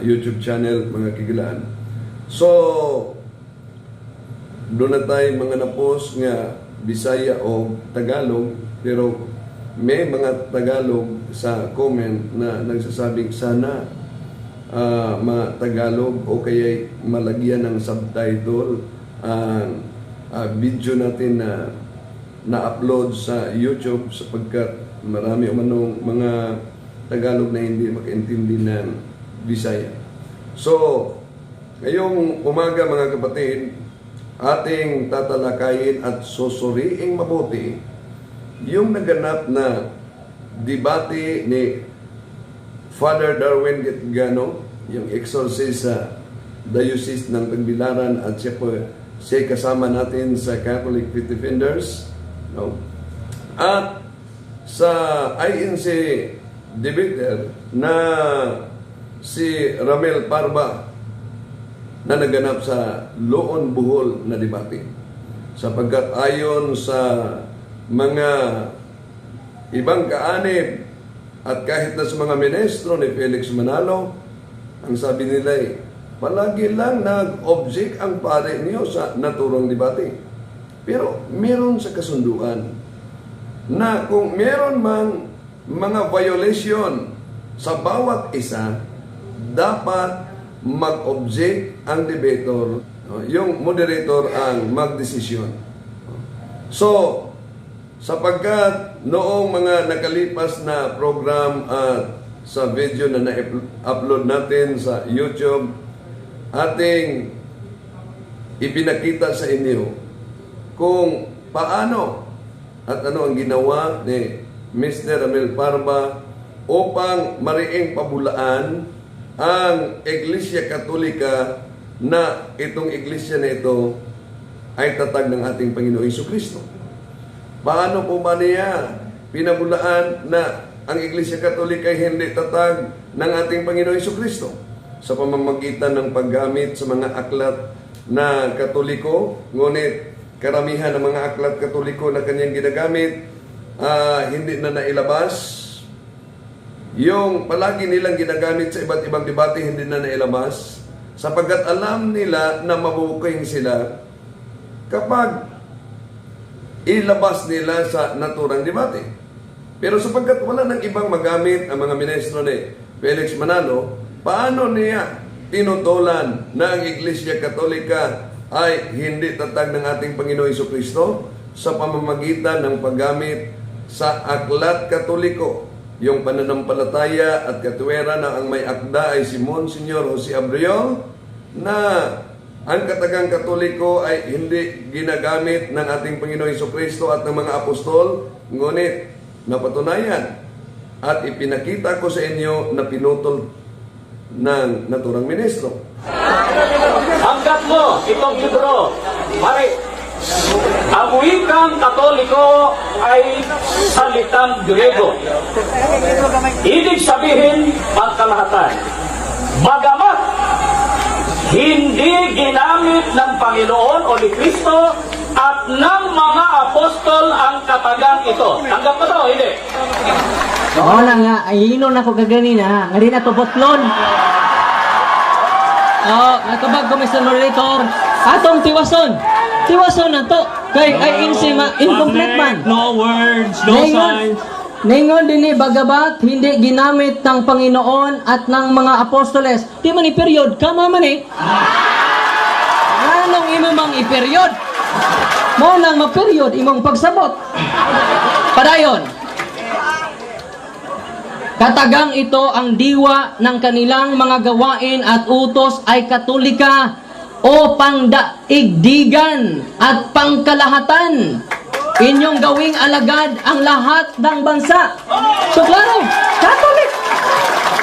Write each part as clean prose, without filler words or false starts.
YouTube channel, mga kigilaan. So, doon na tayo mga na-post nga Bisaya o Tagalog, pero may mga Tagalog sa comment na nagsasabing sana ma-Tagalog o kaya malagyan ng subtitle ang video natin na na-upload sa YouTube sapagkat marami umanong mga Tagalog na hindi makaintindi ng Bisaya. So, ngayong umaga mga kapatid, ating tatalakayin at susuriing mabuti yung naganap na debate ni Father Darwin Getgano, yung exorcist sa Diocese ng Tagbilaran, at siya kasama natin sa Catholic Faith Defenders, no? At sa INC debater na si Ramel Parba na naganap sa Loon Bohol na debate. Sapagkat ayon sa mga ibang kaanib at kahit na sa mga ministro ni Felix Manalo, ang sabi nila palagi lang nag-object ang pare niyo sa naturang debate. Pero meron sa kasunduan na kung meron mang mga violation sa bawat isa, dapat mag-object ang debater, yung moderator ang magdesisyon. So, sapagkat noong mga nakalipas na program at sa video na na-upload natin sa YouTube, ating ipinakita sa inyo kung paano at ano ang ginawa ni Mr. Ramel Parba upang mariing pabulaan ang Iglesia Katolika na itong iglesia na ito ay tatag ng ating Panginoong Jesucristo. Paano po ba niya pinabulaan na ang Iglesia Katolika ay hindi tatag ng ating Panginoong Jesucristo? Sa pamamagitan ng paggamit sa mga aklat na Katoliko, ngunit karamihan ng mga aklat Katoliko na kanyang ginagamit hindi na nailabas. Yung palagi nilang ginagamit sa iba't ibang debate, hindi na nailabas, sapagkat alam nila na mabuking sila kapag ilabas nila sa naturang debate. Pero sapagkat wala nang ibang magamit ang mga ministro ni Felix Manalo, paano niya tinutulan na ang Iglesia Katolika ay hindi tatag ng ating Panginoong Jesucristo sa pamamagitan ng paggamit sa aklat Katoliko? Yung pananampalataya at katuwera na ang may akda ay si Monsignor Jose Abreu, na ang katagang Katoliko ay hindi ginagamit ng ating Panginoong Jesucristo at ng mga apostol, ngunit napatunayan at ipinakita ko sa inyo na pinutol ng naturang ministro. Hanggat mo itong libro, pare, ang wikang Katoliko ay salitang Griego. Ibig sabihin, pangkalahatan. Bagamat hindi ginamit ng Panginoon o ni Kristo at ng mga apostol ang katagang ito. Tanggap mo to, hindi? Oo na nga, ay inon ako kaganina, nga rin ato botlon. Oo, natubag ko, Mr. Moderator. Atong tiwason. Tiwason na to. Kay ay incomplete man. No words, no signs. Ningon din ni bagabat, hindi ginamit ng Panginoon at ng mga apostoles. Di man i-period, kama man Anong imo mang i-period? Mo nang ma-period, imong pagsabot. Padayon. Katagang ito ang diwa ng kanilang mga gawain at utos ay Katolika o pangdaigdigan at pangkalahatan. Inyong gawing alagad ang lahat ng bansa. So klaro, Catholic.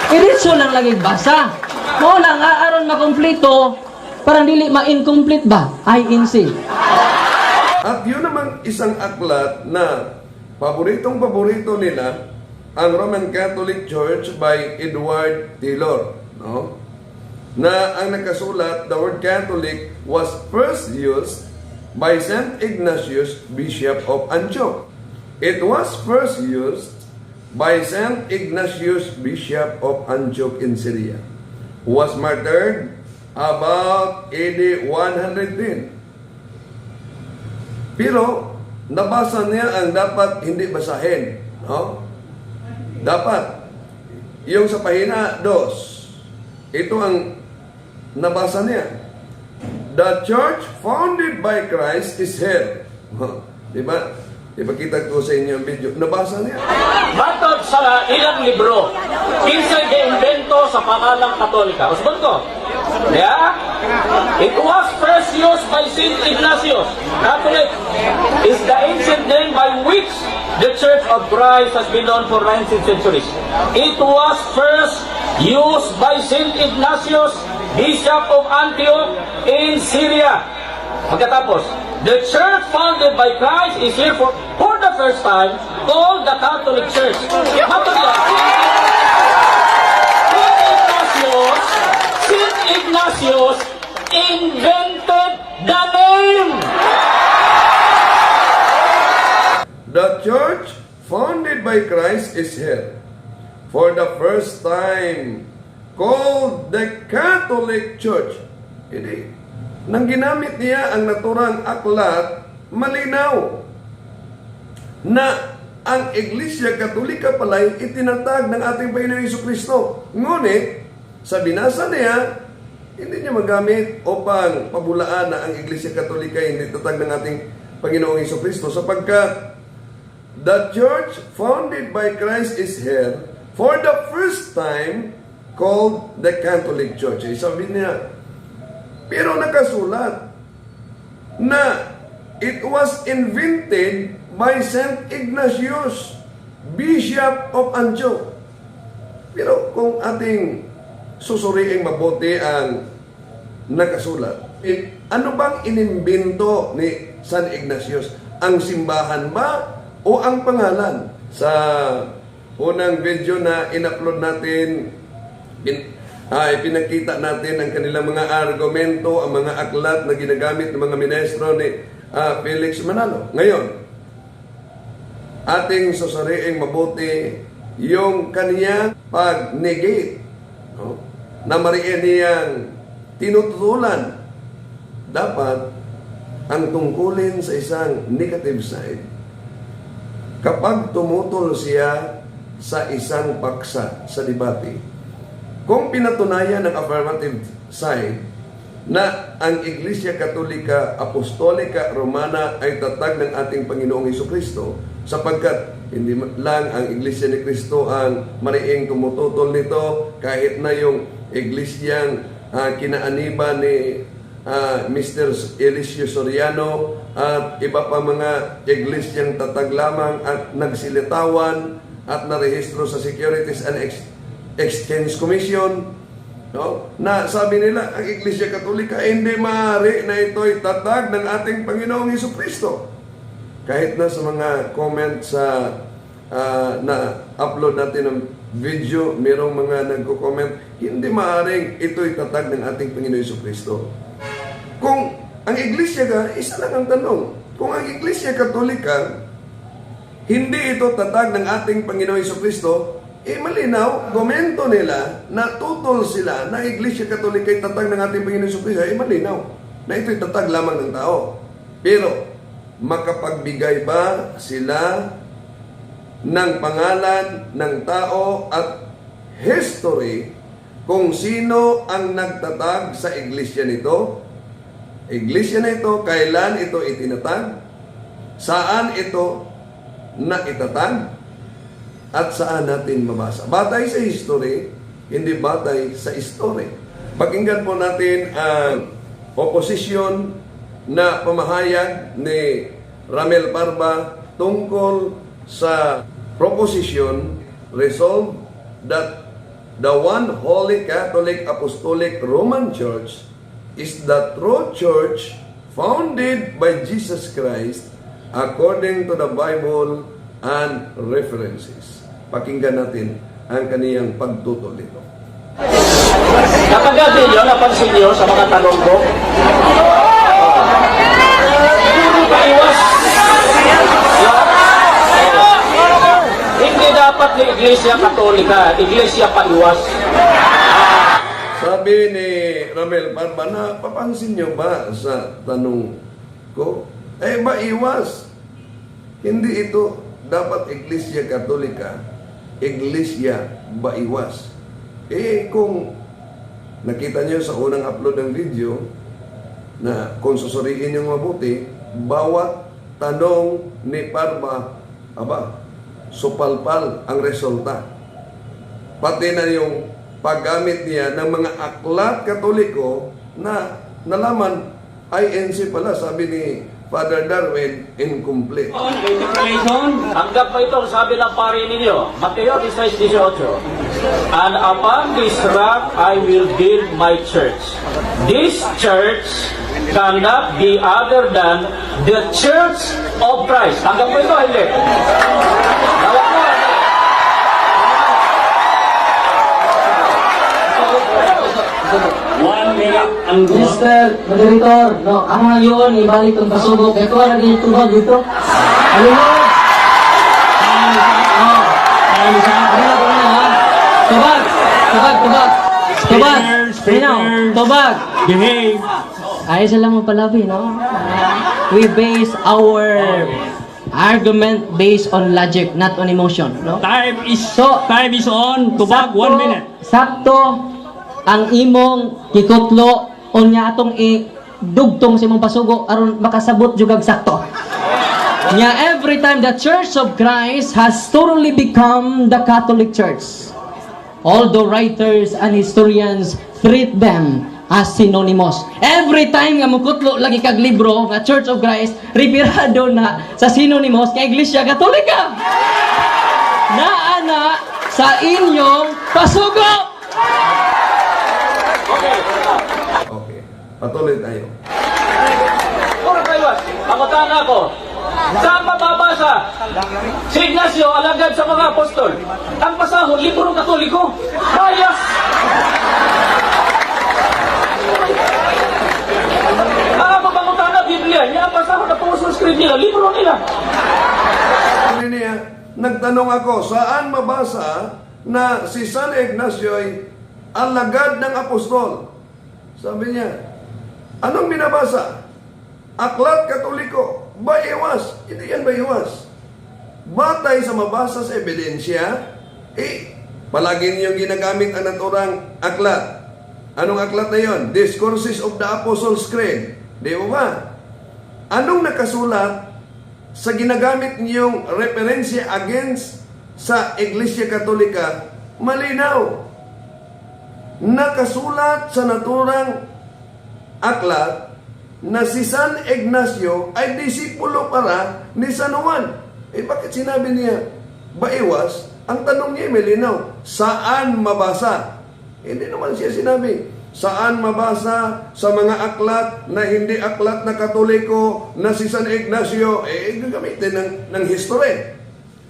Iritso lang lagi basa. Mo lang aaron makomplito, parang dili ma-incomplete ba? INC. At yun naman isang aklat na paboritong-paborito nila, ang Roman Catholic Church by Edward Taylor, no? Na ang nakasulat, the word Catholic was first used by St. Ignatius, Bishop of Antioch. It was first used by St. Ignatius, Bishop of Antioch in Syria. was martyred about AD 110. Pero, nabasa niya ang dapat hindi basahin. No? Dapat, yung sa pahina 2, ito ang nabasa niya. The church founded by Christ is here. Diba? Ipakita ko sa inyo ang video. Nabasa niya. Matod sa ilang libro, kinsay gi-invento sa pangalang Katolika. Usbon ko. Yeah? It was first used by Saint Ignatius. Catholic is the ancient name by which the Church of Christ has been known for 19 centuries. It was first used by Saint Ignatius, Bishop of Antioch in Syria. Pagkatapos, the church founded by Christ is here for the first time called the Catholic Church. Saint Ignatius invented the name. The church founded by Christ is here for the first time called the Catholic Church. Hindi. Nang ginamit niya ang naturang aklat, malinaw na ang Iglesia Katolika pala'y itinatag ng ating Panginoong Jesucristo. Ngunit, sa binasa niya, hindi niya magamit upang pabulaan na ang Iglesia Katolika hindi itinatag ng ating Panginoong Jesucristo sapagkat the church founded by Christ is here for the first time called the Catholic Church. Sabi niya, pero nakasulat na it was invented by Saint Ignatius, Bishop of Antioch. Pero kung ating susuriing mabuti ang nakasulat, ano bang inimbento ni San Ignatius? Ang simbahan ba o ang pangalan? Sa unang video na in-upload natin, ipinakita natin ang kanilang mga argumento, ang mga aklat na ginagamit ng mga ministro ni Felix Manalo. Ngayon, ating susuriing mabuti yung kaniyang pag-negate, no? Na mariin niyang tinututulan. Dapat ang tungkulin sa isang negative side kapag tumutol siya sa isang paksa sa debate. Kung pinatunayan ng affirmative side na ang Iglesia Katolika Apostolika Romana ay tatag ng ating Panginoong Jesucristo, sapagkat hindi lang ang Iglesia ni Cristo ang mariing tumututol nito, kahit na yung Iglesiang kinaaniba ni Mr. Eliseo Soriano at iba pa mga iglesyang tatag lamang at nagsilitawan at narehistro sa Securities and Exchange Commission, no? Na sabi nila ang Iglesia Katolika hindi maaari na ito'y tatag ng ating Panginoong Jesucristo. Kahit na sa mga comment sa na upload natin ng video, mayroong mga nagko-comment, hindi maaaring ito'y tatag ng ating Panginoong Jesucristo. Kung ang Iglesia ka, isa lang ang tanong. Kung ang Iglesia Katolika hindi ito tatag ng ating Panginoong Jesucristo, malinaw, komento nila na tutol sila na Iglesia Katolika ay tatag ng ating Panginoon Jesucristo, malinaw na ito'y tatag lamang ng tao. Pero, makapagbigay ba sila ng pangalan ng tao at history kung sino ang nagtatag sa Iglesia nito? Iglesia na ito, kailan ito itinatag? Saan ito na itatag? At saan natin mabasa? Batay sa history, hindi batay sa history. Pakinggan po natin ang opposition na pamahayag ni Ramel Parba tungkol sa proposition resolved that the one Holy Catholic Apostolic Roman Church is the true church founded by Jesus Christ according to the Bible and references. Pakinggan natin ang kaniyang pagtutol nito. Kapag ninyo, napansin nyo sa mga tanong ko, paiwas. Hindi dapat ni Iglesia Katolika, Iglesia paiwas. Sabi Sabi ni Ramel Parba, napapansin nyo ba sa tanong ko? Maiwas. Hindi ito dapat Iglesia Katolika, Iglesia Baiwas. Kung nakita nyo sa unang upload ng video, na kung susuriin nyo mabuti, bawat tanong ni Parba, supalpal ang resulta. Pati na yung paggamit niya ng mga aklat Katoliko na nalaman INC pala, sabi ni Father Darwin, incomplete. Hanggang pa itong sabi ng pari ninyo, Mateo 16:18, and upon this rock I will build my church. This church cannot be other than the Church of Christ. Hanggang pa ito, hindi. Tawag mo. Mr. Moderator, no, ako na yun, ibalik itong pasubok. Ito na rin tubag dito. Ano mo? Tubag! Tubag! Behave. Ayos lang mo palabi, no? We base our argument based on logic, not on emotion, no? Time is on. Tubag, Sakto, 1 minute. Sakto ang imong kikutlo unya atong dugtong sa imong pasugo aron makasabot jugag sakto. Nya every time the Church of Christ has totally become the Catholic Church. Although writers and historians treat them as synonymous. Every time nga mukutlo lagi kag libro nga Church of Christ, referado na sa synonymous kay Iglesia Katolika. Naana sa inyong pasugo. Okay, patuloy tayo. Puro kaiwas. Pakutaan ako. Saan mababasa? Si Ignacio, alagad sa mga apostol. Ang pasahod, libro Katoliko. Bias! Ang mabangutan na Biblia, niya ang pasahod na puso script nila, libro nila. Nagtanong ako, saan mabasa na si San Ignacio ay alagad ng apostol? Sabi niya, anong binabasa? Aklat Katoliko. Baiwas. Hindi yan baiwas. Batay sa mabasa sa ebidensya, palagi niyong ginagamit ang naturang aklat. Anong aklat na yon? Discourses of the Apostles' Creed. Di ba? Anong nakasulat sa ginagamit niyong referensya against sa Iglesia Katolika? Malinaw. Nakasulat sa naturang aklat na si San Ignacio ay disipulo para ni San Juan. Bakit sinabi niya baiwas? Ang tanong niya malinaw, saan mabasa? Hindi naman siya sinabi saan mabasa sa mga aklat na hindi aklat na Katoliko na si San Ignacio, gagamitin ng history.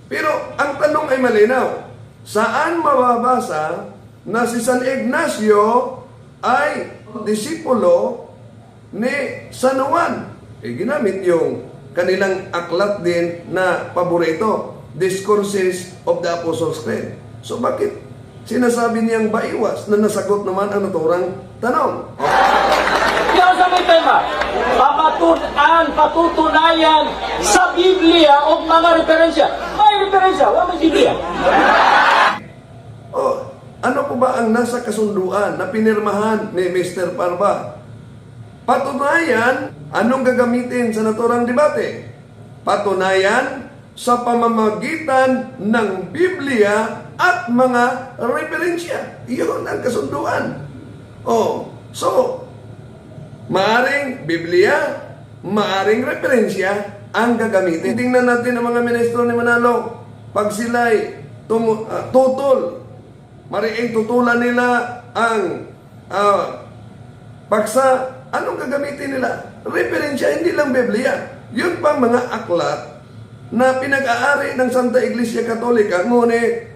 Pero ang tanong ay malinaw, saan mababasa na si San Ignacio ay disipulo ni San Juan? Ginamit yung kanilang aklat din na paborito, Discourses of the Apostles' Creed. So bakit sinasabi niyang baiwas na nasagot naman ang naturang tanong? Kaya sa may tema, patutunayan sa Biblia o mga referensya. May referensya, wala may Biblia. Ano po ba ang nasa kasunduan na pinirmahan ni Mr. Parba? Patunayan, anong gagamitin sa naturang debate? Patunayan sa pamamagitan ng Biblia at mga referensya. Iyon ang kasunduan. So, maaring Biblia, maaring referensya ang gagamitin. Tingnan natin ang mga ministro ni Manalo. Pag sila'y tutol, mariing tutulan nila ang paksa, anong gagamitin nila? Referensya, hindi lang Biblia. Yun pang mga aklat na pinag-aari ng Santa Iglesia Katolika, ngunit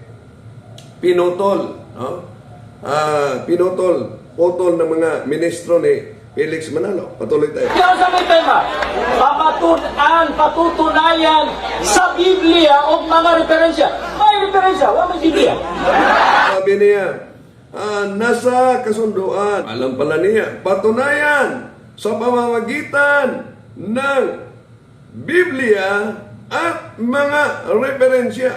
pinutol, putol ng mga ministro ni Felix Manalo. Patuloy tayo. Kaya sa may tema, patutunayan sa Biblia o mga referensya. May referensya, wala may Biblia. Sabi niya, nasa kasunduan. Alam pala niya, patunayan sa pamamagitan ng Biblia at mga referensya.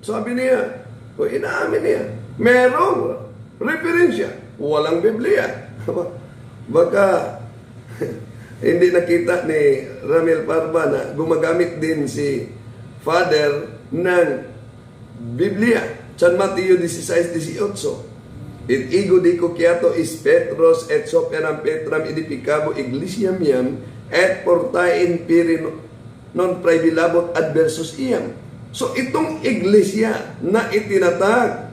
Sabi niya, o inaamin niya, merong referensya, walang Biblia. Baka hindi nakita ni Ramel Parba na gumagamit din si Father ng Biblia. San Mateo 16:18. Et ego di coquiato is Petros et soperam Petram edificabo Iglesiam iam et portae in piri non praebilabot adversus iam. So itong iglesia na itinatag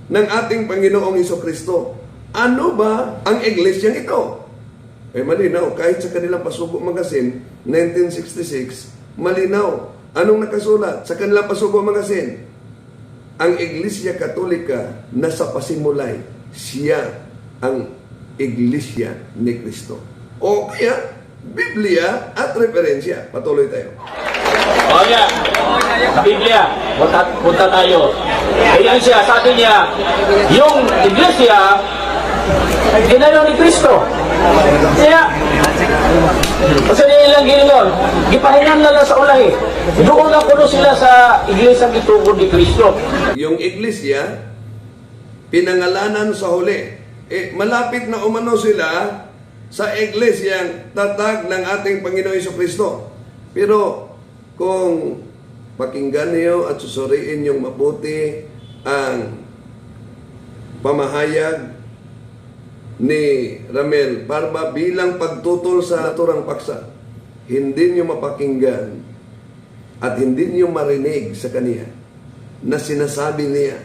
ng ating Panginoong Hesukristo, ano ba ang iglesyang ito? Malinaw, kahit sa kanilang Pasugo Magazine, 1966, malinaw. Anong nakasulat sa kanilang Pasugo Magazine? Ang Iglesia Katolika na sa pasimulay, siya ang Iglesia ni Kristo. O kaya, Biblia at referensya. Patuloy tayo. O yan, sa Biblia, punta tayo. Ayan siya, sabi niya, yung iglesia, ginayon ni Kristo. Kaya, kasi nilang ginayon, gipahinan na lang sa ulahi. Doon na puno sila sa iglesia gitugod ni Kristo. Yung iglesia, pinangalanan sa huli. Malapit na umano sila sa iglesyang tatag ng ating Panginoong Hesukristo. Pero kung pakinggan niyo at susuriin yung mabuti ang pamahayag ni Ramel Parba bilang pagtutol sa naturang paksa, hindi niyo mapakinggan at hindi niyo marinig sa kaniya na sinasabi niya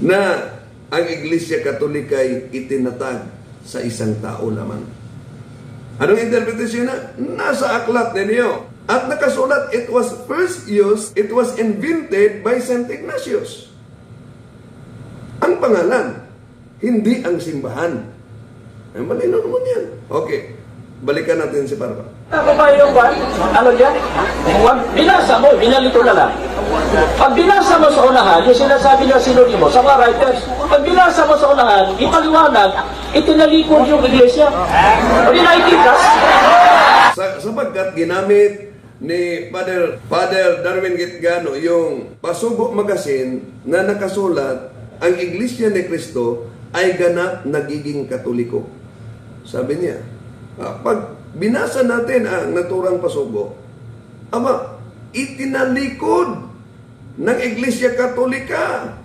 na ang Iglesia Katolika ay itinatag sa isang tao lamang. Anong interpretasyon na? Nasa aklat ninyo. At nakasulat, it was first used, it was invented by St. Ignatius. Ang pangalan, hindi ang simbahan. Ay, malinaw naman yan. Okay, balikan natin si Parba. Ako ba yung ano yan? Huwag binasa mo, binalito na lang. Pag binasa mo sa unahan, yung sinasabi niya sinonimo sa mga writers, pag binasa mo sa unahan, ipaliwanag, itinalikod yung iglesia. Hindi nakikitas. Sapagkat ginamit ni Father Darwin Gitgano yung Pasugo Magazine na nakasulat, ang Iglesia ni Kristo ay ganap nagiging Katoliko. Sabi niya, pag binasa natin ang naturang Pasugo, itinalikod ng Iglesia Katolika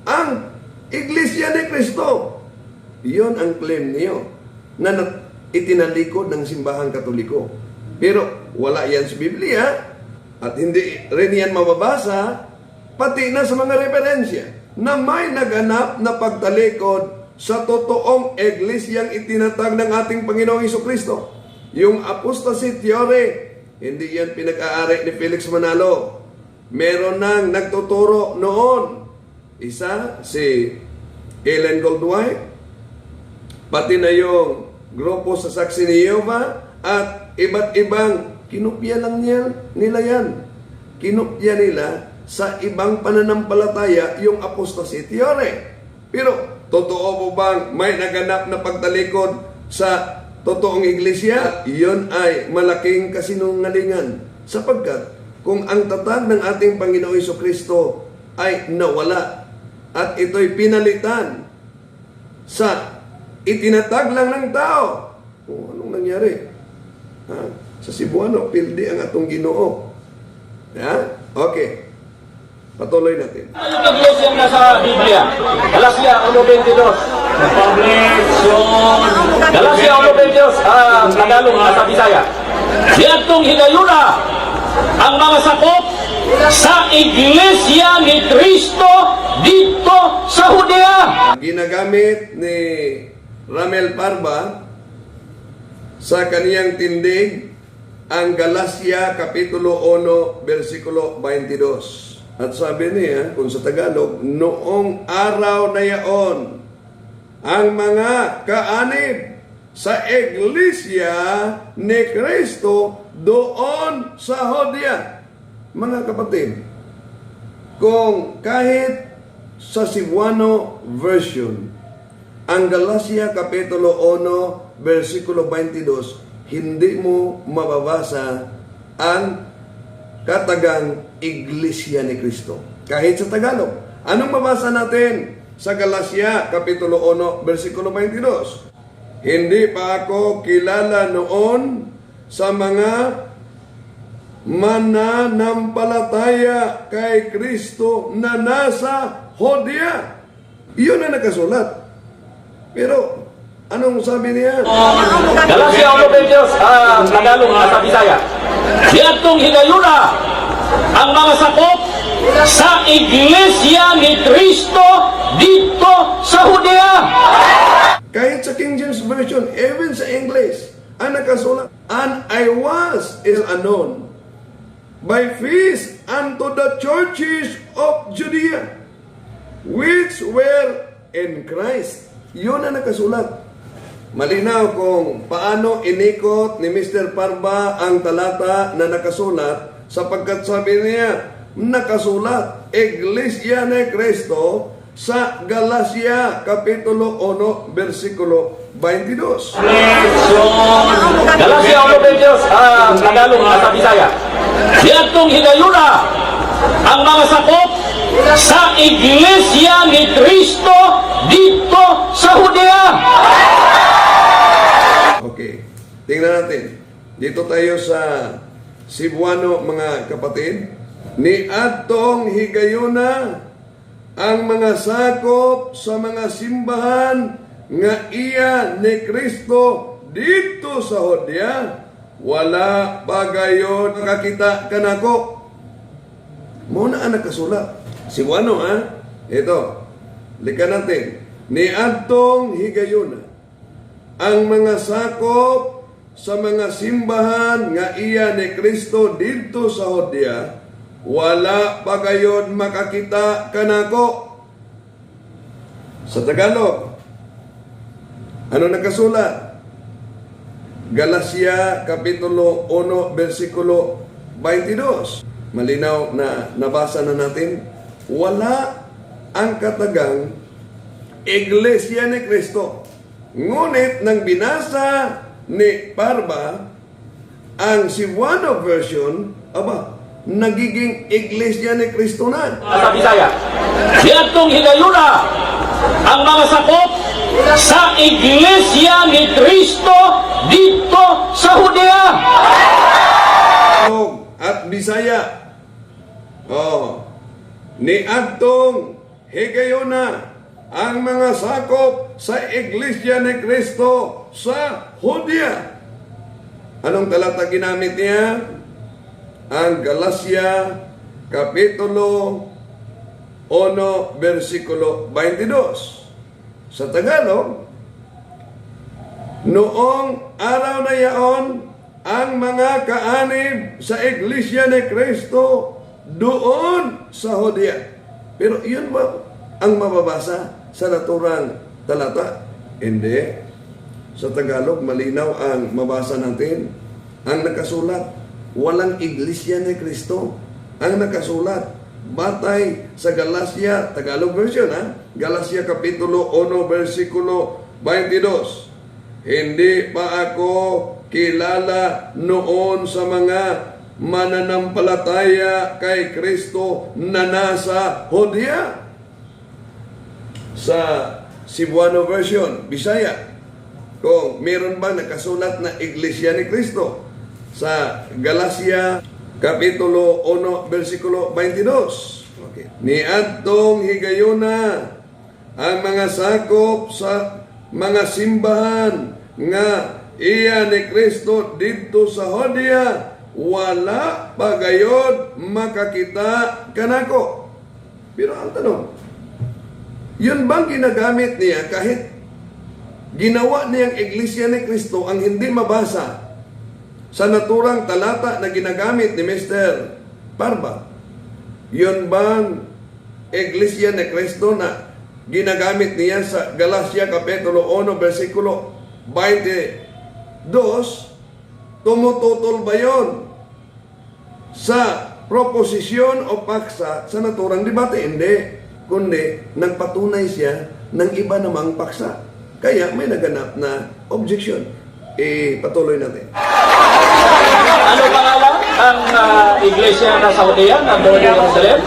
ang Iglesia ni Kristo. Iyon ang claim niyo na itinalikod ng simbahang Katoliko. Pero wala yan sa Biblia at hindi rin yan mababasa pati na sa mga referensya na may naganap na pagtalikod sa totoong iglesyang itinatag ng ating Panginoong Hesukristo. Yung apostasy theory, hindi yan pinag-aari ni Felix Manalo. Meron nang nagtuturo noon. Isa, si Ellen Goldwhite, pati na yung grupo sa Saksi ni Jehovah, at iba't ibang kinopya lang nila yan. Kinopya nila sa ibang pananampalataya yung apostasy theory. Pero, totoo po bang may naganap na pagtalikod sa totoong iglesia? Iyon ay malaking kasinungalingan. Sapagkat, kung ang tatag ng ating Panginoong Hesukristo ay nawala at ito'y pinalitan sa itinatag lang ng tao, anong nangyari? Sa Cebuano, pildi ang atong Ginoo. Okay. Patuloy natin. Yung iglesia na sa Biblia, Galacia 1:22. Galacia 1:22, Tagalog at Bisaya. Diatong hinayuna ang mga sakop sa iglesia ni Kristo dito sa Judea. Ginagamit ni Ramel Parba sa kaniyang tindig ang Galacia Kapitulo 1, versikulo 22. At sabi niya, kung sa Tagalog, noong araw na yaon, ang mga kaanib sa iglesia ni Kristo doon sa Judea. Mga kapatid, kung kahit sa Cebuano version, ang Galacia Kapitulo 1, versikulo 22, hindi mo mababasa ang katagang Iglesia ni Cristo. Kahit sa Tagalog. Anong mabasa natin sa Galacia Kapitulo 1, versikulo 22? Hindi pa ako kilala noon sa mga mananampalataya kay Kristo na nasa Hodea. Iyon na nakasulat. Pero, anong sabi niya? Galacia 1:22, Tagalog at Bisaya. Diadtong higayuna ang mga sakop sa Iglesia ni Cristo dito sa Judea. Kahit sa King James Version, even sa English, ang nakasulat, and I was is unknown by feast unto the churches of Judea, which were in Christ. Yun ang nakasulat. Malinaw kung paano inikot ni Mr. Parba ang talata na nakasulat, sapagkat sabi niya, nakasulat, Iglesia ni Cristo sa Galacia Kapitulo 1, versikulo 22. Galacia 1:22, Tagalog at Bisaya. Diadtong higayuna ang mga sakop sa Iglesia ni Cristo dito sa Judea. Okay, tingnan natin. Dito tayo sa Cebuano, mga kapatid. Ni adtong higayuna ang mga sakop sa mga simbahan nga iya ni Kristo dito sa Judea, wala pagayon nakakita kanako. Muna ang nakasulat. Cebuano, ha? Ito, likan natin. Ni adtong higayuna ang mga sakop sa mga simbahan nga iya ni Kristo dito sa Judea, wala pa gayon makakita kanako. Sa Tagalog, ano nakasulat? Galacia Kapitulo 1, versikulo 22. Malinaw na nabasa na natin. Wala ang katagang Iglesia ni Cristo. Ngunit nang binasa ni Parba ang Cebuano version, nagiging Iglesia ni Cristo na. Sa Bisaya. Diadtong higayuna ang mga sakop sa Iglesia ni Cristo dito sa Judea. At Bisaya. Ni adtong higayuna ang mga sakop sa Iglesia ni Cristo sa Judea. Anong talata ginamit niya? Ang Galacia Kapitulo 1, versikulo 22. Sa Tagalog, noong araw na yaon, ang mga kaanib sa Iglesia ni Cristo doon sa Judea. Pero yun ba ang mababasa sa naturang talata? Hindi. Sa Tagalog, malinaw ang mabasa natin. Ang nakasulat, walang Iglesia ni Cristo. Ang nakasulat, batay sa Galacia, Tagalog version, Galacia Kapitulo 1, versikulo 22. Hindi pa ako kilala noon sa mga mananampalataya kay Kristo na nasa Judea. Sa Cebuano version, Bisaya, kung meron ba nakasulat na Iglesia ni Cristo sa Galacia Kapitulo 1, versikulo 22. Okay. Niadtong higayuna ang mga sakop sa mga simbahan nga iya ni Kristo dito sa Judea, wala pa gayod makakita kanako. Pero ang tanong, yun bang ginagamit niya kahit ginawa niyang Iglesia ni Cristo ang hindi mabasa sa naturang talata na ginagamit ni Mr. Parba? Yun bang Iglesia ni Cristo na ginagamit niya sa Galacia Kapitulo 1, versikulo 22, tumututol ba yun sa proposisyon o paksa sa naturang debate? Hindi. kundi nagpatunay siya ng iba namang paksa. Kaya may naganap na objection. Patuloy natin. Ano pangalan ang iglesia na Saudiya na doon sa Jerusalem?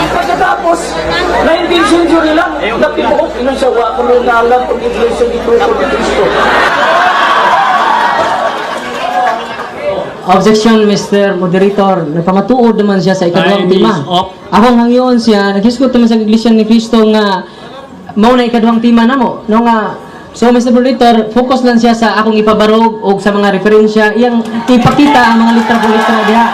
Pagkatapos, 19th century lang, nagtibuok ilang siya wa kung nalang ang iglesia ni Cristo. Objection, Mr. Moderator. Nagpamatuod naman siya sa ikaduhang Time tima. is up. Ako ngayon siya, naghisgot naman sa Iglesia ni Cristo nga mao na ikaduhang tima na mo. No nga, so Mr. Moderator, focus lang siya sa akong ipabarog o sa mga referensya, iyang ipakita ang mga litra diha.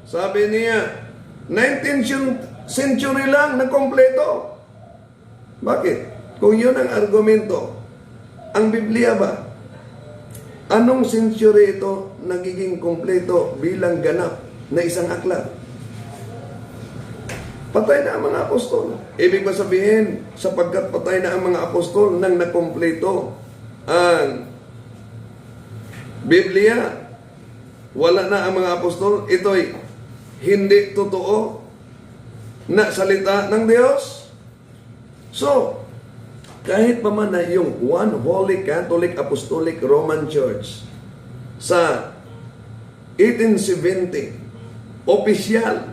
Sabi niya, 19th century lang na kompleto. Bakit? Kung yun ang argumento, ang Biblia ba? Anong century ito nagiging kompleto bilang ganap na isang aklat? Patay na ang mga apostol. Ibig ba sabihin, sapagkat patay na ang mga apostol nang nakompleto ang Biblia, wala na ang mga apostol, ito'y hindi totoo na salita ng Diyos? So, kahit pa man na yung One Holy Catholic Apostolic Roman Church sa 1870, opisyal,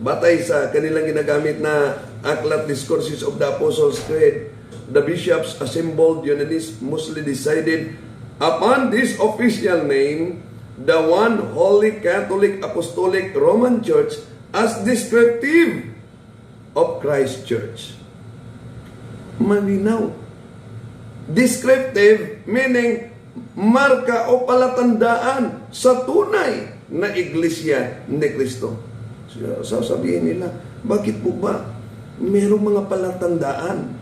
batay sa kanilang ginagamit na Aklat Discourses of the Apostles' Creed, the bishops assembled unanimously decided upon this official name, the One Holy Catholic Apostolic Roman Church, as descriptive of Christ Church. Malinaw. Descriptive meaning marka o palatandaan sa tunay na iglesia ni Kristo. Sasabihin nila, bakit po ba mayroong mga palatandaan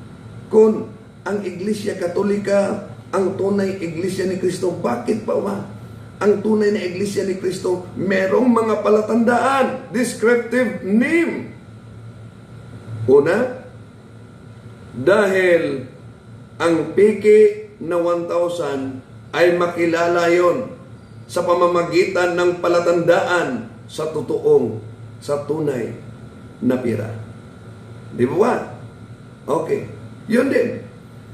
kung ang iglesia katolika, ang tunay iglesia ni Kristo, bakit pa ba ang tunay na iglesia ni Kristo merong mga palatandaan, descriptive name? Una, dahil ang piki na 1,000 ay makilala yon sa pamamagitan ng palatandaan sa totoong, sa tunay na pira. Di ba? Okay. Yun din.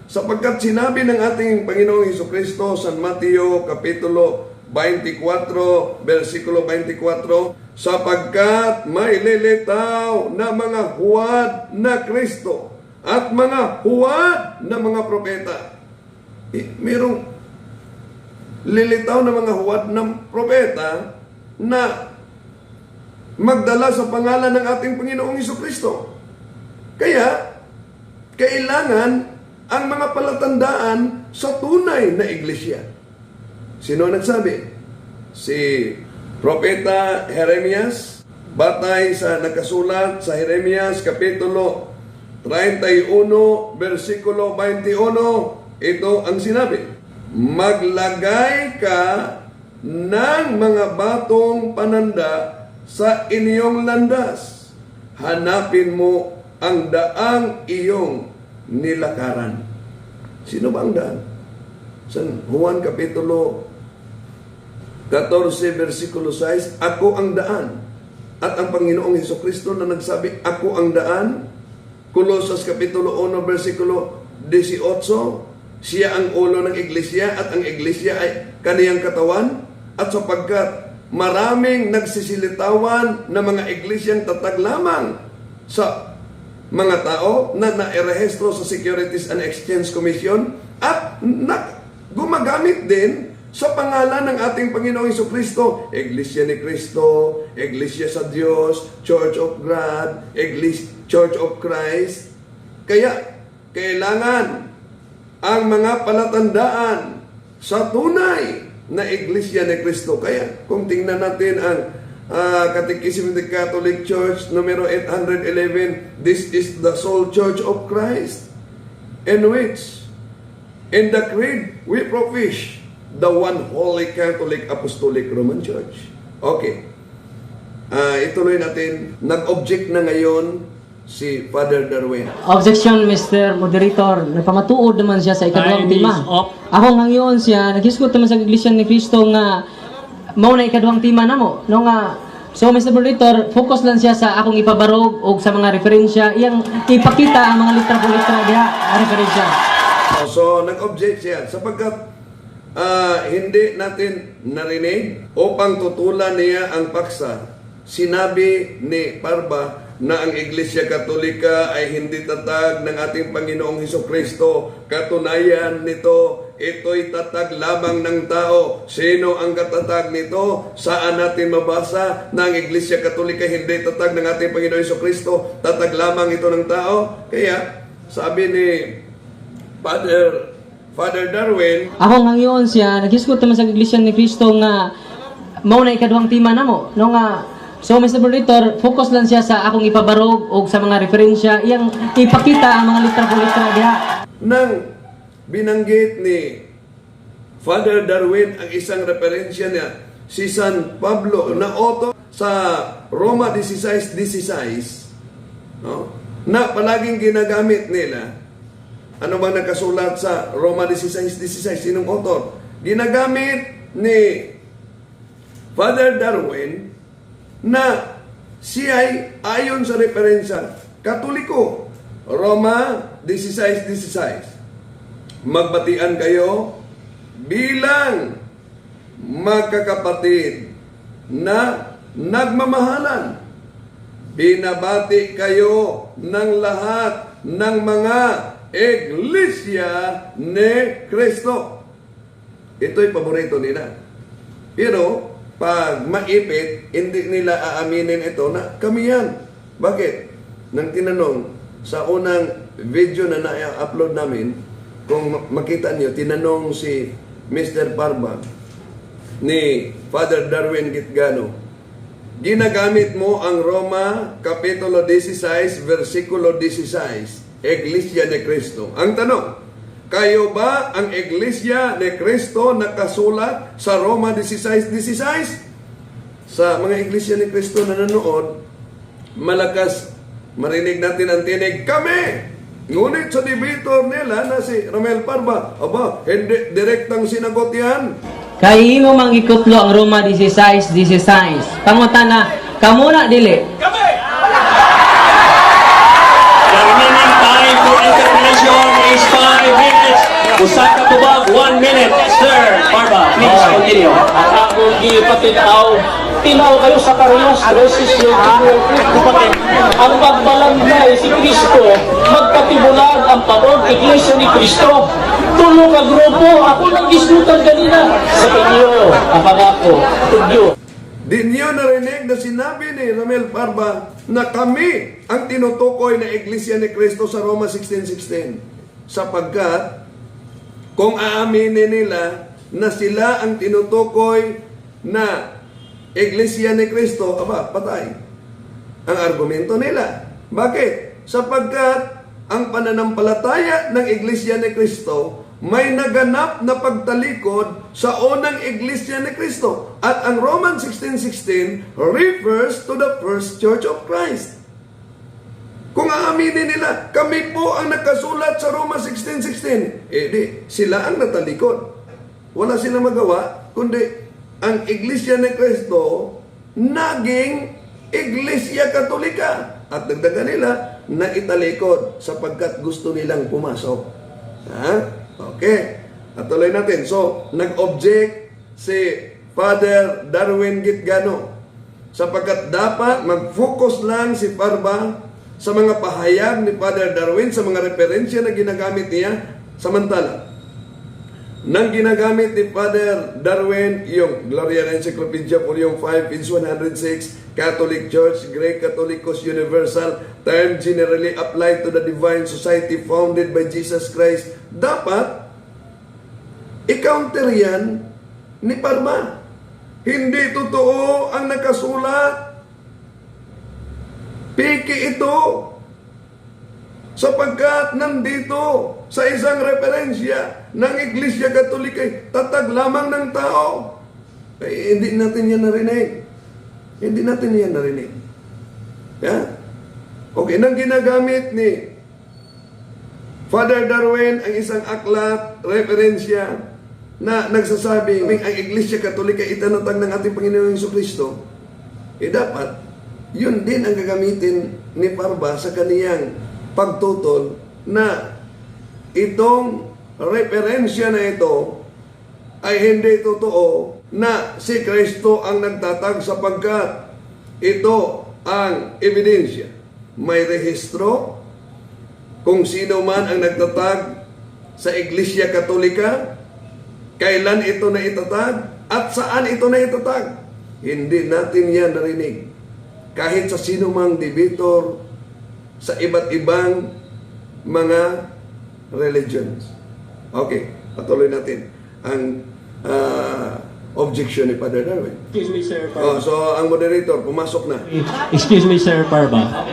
Sapagkat sinabi ng ating Panginoong Hesukristo sa Mateo Kapitulo 24, versikulo 24, sapagkat may lilitaw na mga huwad na Kristo at mga huwad na mga propeta. Mayroong lilitaw na mga huwad ng propeta na magdala sa pangalan ng ating Panginoong Hesukristo. Kaya, kailangan ang mga palatandaan sa tunay na iglesia. Sino nagsabi? Si Propeta Jeremias, batay sa nakasulat sa Jeremias Kapitulo 31, versikulo 21, ito ang sinabi, maglagay ka ng mga batong pananda sa inyong landas. Hanapin mo ang daang iyong nilakaran. Sino ba ang daan? Sa Juan Kapitulo 14, versikulo 6, ako ang daan. At ang Panginoong Hesukristo na nagsabi, ako ang daan. Colosas Kapitulo 1, versikulo 18, siya ang ulo ng iglesia at ang iglesia ay kaniyang katawan. At sapagkat maraming nagsisilitawan na mga iglesyang tatag lamang sa mga tao na nairehistro sa Securities and Exchange Commission at gumagamit din sa pangalan ng ating Panginoong Hesukristo, Iglesia ni Cristo, Iglesia sa Diyos, Church of God, Church of Christ. Kaya, kailangan ang mga palatandaan sa tunay na Iglesia ni Cristo. Kaya, kung tingnan natin ang Catechism of the Catholic Church, numero 811, this is the sole Church of Christ, in which, in the Creed, we profess the one Holy Catholic Apostolic Roman Church. Okay. Ituloy natin. Nag-object na ngayon si Father Darwin. Objection, Mr. Moderator. Nagpamatuod naman siya sa ikaduhang Time is tima. up. Ako ngayon siya, naghisgot naman sa Iglesia ni Cristo nga mao na ikaduhang tima na mo. No nga, So, Mr. Moderator, focus lang siya sa akong ipabarog o sa mga referensya, iyang ipakita ang mga litra po litra diha, referensya. So, nag-object siya sapagkat hindi natin narinig upang tutulan niya ang paksa. Sinabi ni Parba na ang Iglesia Katolika ay hindi tatag ng ating Panginoong Hesukristo. Katunayan nito, ito'y tatag lamang ng tao. Sino ang katatag nito? Saan natin mabasa na ang Iglesia Katolika hindi tatag ng ating Panginoong Hesukristo? Tatag lamang ito ng tao. Kaya, sabi ni Father Darwin, Ako ngayon siya, naghisgot naman sa Iglesia ni Cristo nga mao na ikaduhang tima namo. No nga, so Mr. Moderator, focus lang siya sa akong ipabarog o sa mga referensya, iyang ipakita ang mga litra po litra diha. nang binanggit ni Father Darwin ang isang referensya niya, si San Pablo na author sa Roma 16:16, no? Na palaging ginagamit nila. Ano bang nakasulat sa Roma 16:16? Sinong author? Ginagamit ni Father Darwin na siya ay ayon sa referensya Katoliko. Roma 16:16. Magbatian kayo bilang magkakapatid na nagmamahalan. Binabati kayo ng lahat ng mga Iglesia ni Cristo. Ito'y paborito nila. Pero, pag maipit, hindi nila aaminin ito na kami yan. Bakit? Nang tinanong sa unang video na na-upload namin, kung makita niyo, tinanong si Mr. Parba ni Father Darwin Gitgano, ginagamit mo ang Roma Kapitulo 16, versikulo 16, Iglesia ni Cristo. Ang tanong, kayo ba ang Iglesia ni Cristo nakasulat sa Roma 16:16? Sa mga Iglesia ni Cristo na nanood, malakas marinig natin ang tinig, kami! Ngunit sa debator nila na si Romel Parba, aba, hindi direktang sinagot yan. Kay imo mang ikutlo ang Roma 16:16. Pangutana, kamo na dili. The remaining time for interpellation is 5 minutes. Usa ka tubag, 1 minute. Sir Parba, please continue. At akong ipatinaw, tinaw kayo sa Carlos Resis ang pagbalangay si Kristo, magpatibulag ang pamon Iglesia ni Kristo. Tulong ka grupo, ako lang gislutan kanina sa inyo, ang pangako, tudyo. Di niyo narinig na sinabi ni Romel Parba na kami ang tinutukoy na Iglesia ni Cristo sa Roma 16:16. Sapagkat kung aaminin nila na sila ang tinutukoy na Iglesia ni Cristo, aba, patay ang argumento nila. Bakit? Sapagkat ang pananampalataya ng Iglesia ni Cristo may naganap na pagtalikod sa unang Iglesia ni Cristo. At ang Romans 16:16 refers to the first Church of Christ. Kung aaminin nila, kami po ang nakasulat sa Roma 16:16, di, sila ang natalikod. Wala silang magawa, kundi ang Iglesia ni Cristo naging Iglesia Katolika. At dagdagan nila na italikod sapagkat gusto nilang pumasok. Ha? Okay. At tuloy natin. So, nag-object si Father Darwin Gitgano sapagkat dapat mag-focus lang si Parba sa mga pahayag ni Father Darwin, sa mga referensya na ginagamit niya. Samantala, nang ginagamit ni Father Darwin yung Gloriana Encyclopedia Volume 5, page 106, Catholic Church, Greek Catholicos Universal, term generally applied to the divine society founded by Jesus Christ, dapat i-counter yan ni Parma. Hindi totoo ang nakasulat. Piki ito. Sapagkat nandito sa isang referensya ng Iglesia Katolika, tatag lamang ng tao. Hindi natin yan narinig. Hindi natin yan narinig. Yeah? Okay, nang ginagamit ni Father Darwin ang isang aklat, referensya, na nagsasabi ang Iglesia Katolika itanatag ng ating Panginoong Hesukristo, dapat yun din ang gagamitin ni Parba sa kaniyang pagtutol na itong referensya na ito ay hindi totoo na si Kristo ang nagtatag sapagkat ito ang ebidensya. May rehistro kung sino man ang nagtatag sa Iglesia Katolika, kailan ito na itatag at saan ito na itatag. Hindi natin yan narinig. Kahit sa sino mang debator sa iba't ibang mga religions. Okay, patuloy natin ang objection ni Father Darwin. Excuse me, Sir Parba. So, ang moderator, pumasok na. Excuse me, Sir Parba.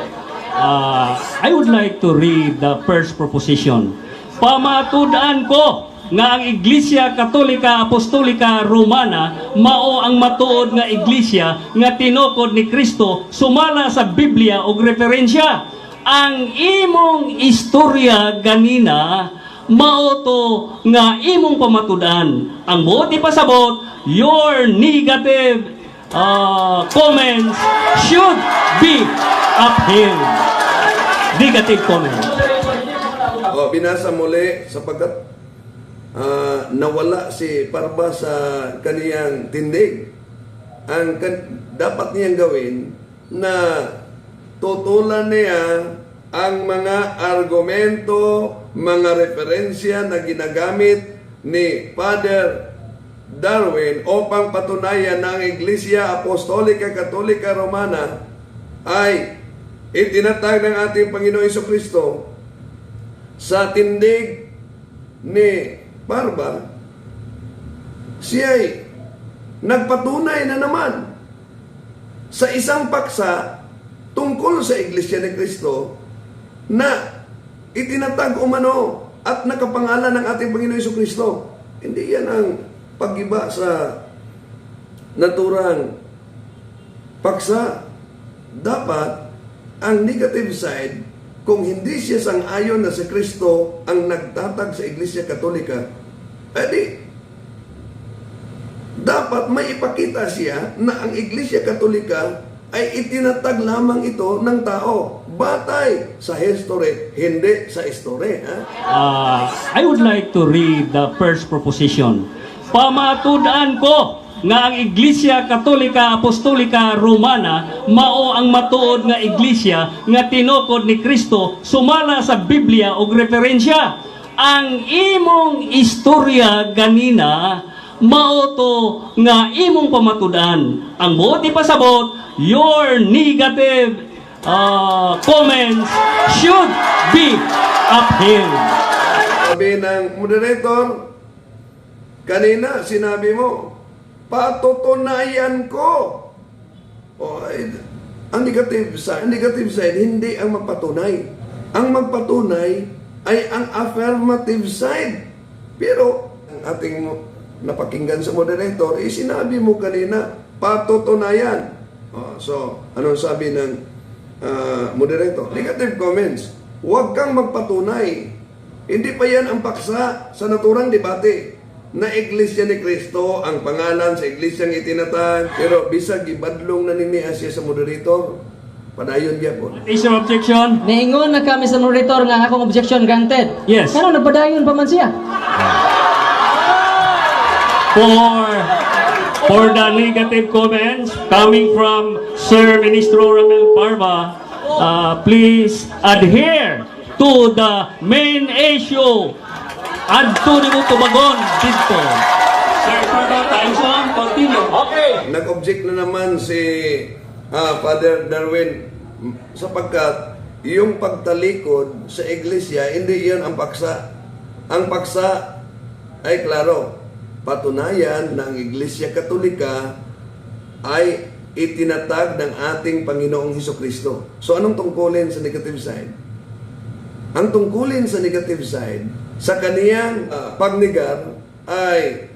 I would like to read the first proposition. Pamatudan ko nga ang Iglesia Katolika Apostolika Romana mao ang matuod nga iglesia nga tinukod ni Kristo sumala sa Biblia og referensya. Ang imong istorya ganina mao to nga imong pamatudan. Ang buot ipasabot, your negative comments should be upheld. Negative comments. Binasa muli sapagkat nawala si Parba sa kaniyang tindig. Ang dapat niyang gawin na tutulan niya ang mga argumento, mga referensya na ginagamit ni Father Darwin upang patunayan na ang Iglesia Apostolika Katolika Romana ay itinatag ng ating Panginoon Jesucristo sa tindig ni Parba. Siya'y nagpatunay na naman sa isang paksa tungkol sa Iglesia ni Cristo na itinatag umano at nakapangalan ng ating Panginoon Jesucristo. Hindi yan ang pag-iba sa naturang paksa. Dapat ang negative side, kung hindi siya sang-ayon na si Kristo ang nagtatag sa Iglesia Katolika, edi dapat may ipakita siya na ang Iglesia Katolika ay itinatag lamang ito ng tao batay sa history, hindi sa history. I would like to read the first proposition. Pamatudan ko nga ang Iglesia Katolika Apostolika Romana mao ang matuod nga iglesia nga tinukod ni Kristo sumala sa Biblia og referensya. Ang imong istorya ganina mao to nga imong pamatudan. Ang buot ipasabot, your negative comments should be upheld. Sabi ng moderator, kanina sinabi mo, patutunayan ko. Ang negative side, hindi ang magpatunay. Ang magpatunay ay ang affirmative side. Pero ang ating napakinggan sa moderator, sinabi mo kanina, patutunayan. So, anong sabi ng moderator? Negative comments. Huwag kang magpatunay. Hindi pa yan ang paksa sa naturang debate na Iglesia ni Cristo ang pangalan sa Iglesyang itinatag. Pero bisag ibadlong naniniya siya sa moderator, padayon niya po. Is your objection? Niingon na kami sa moderator nga akong objection granted. Yes. Pero nagpadayon pa man siya. For the negative comments coming from Sir Ministro Ramel Parba, please adhere to the main issue. Adto ni mo tumagon dito. Sir Parba, time's on. Continue. Okay. Nag-object na naman si Father Darwin sapagkat yung pagtalikod sa iglesia, hindi yan ang paksa. Ang paksa ay klaro. Patunayan na ang Iglesia Katolika ay itinatag ng ating Panginoong Hesukristo. So anong tungkulin sa negative side? Ang tungkulin sa negative side, sa kaniyang pagnigar ay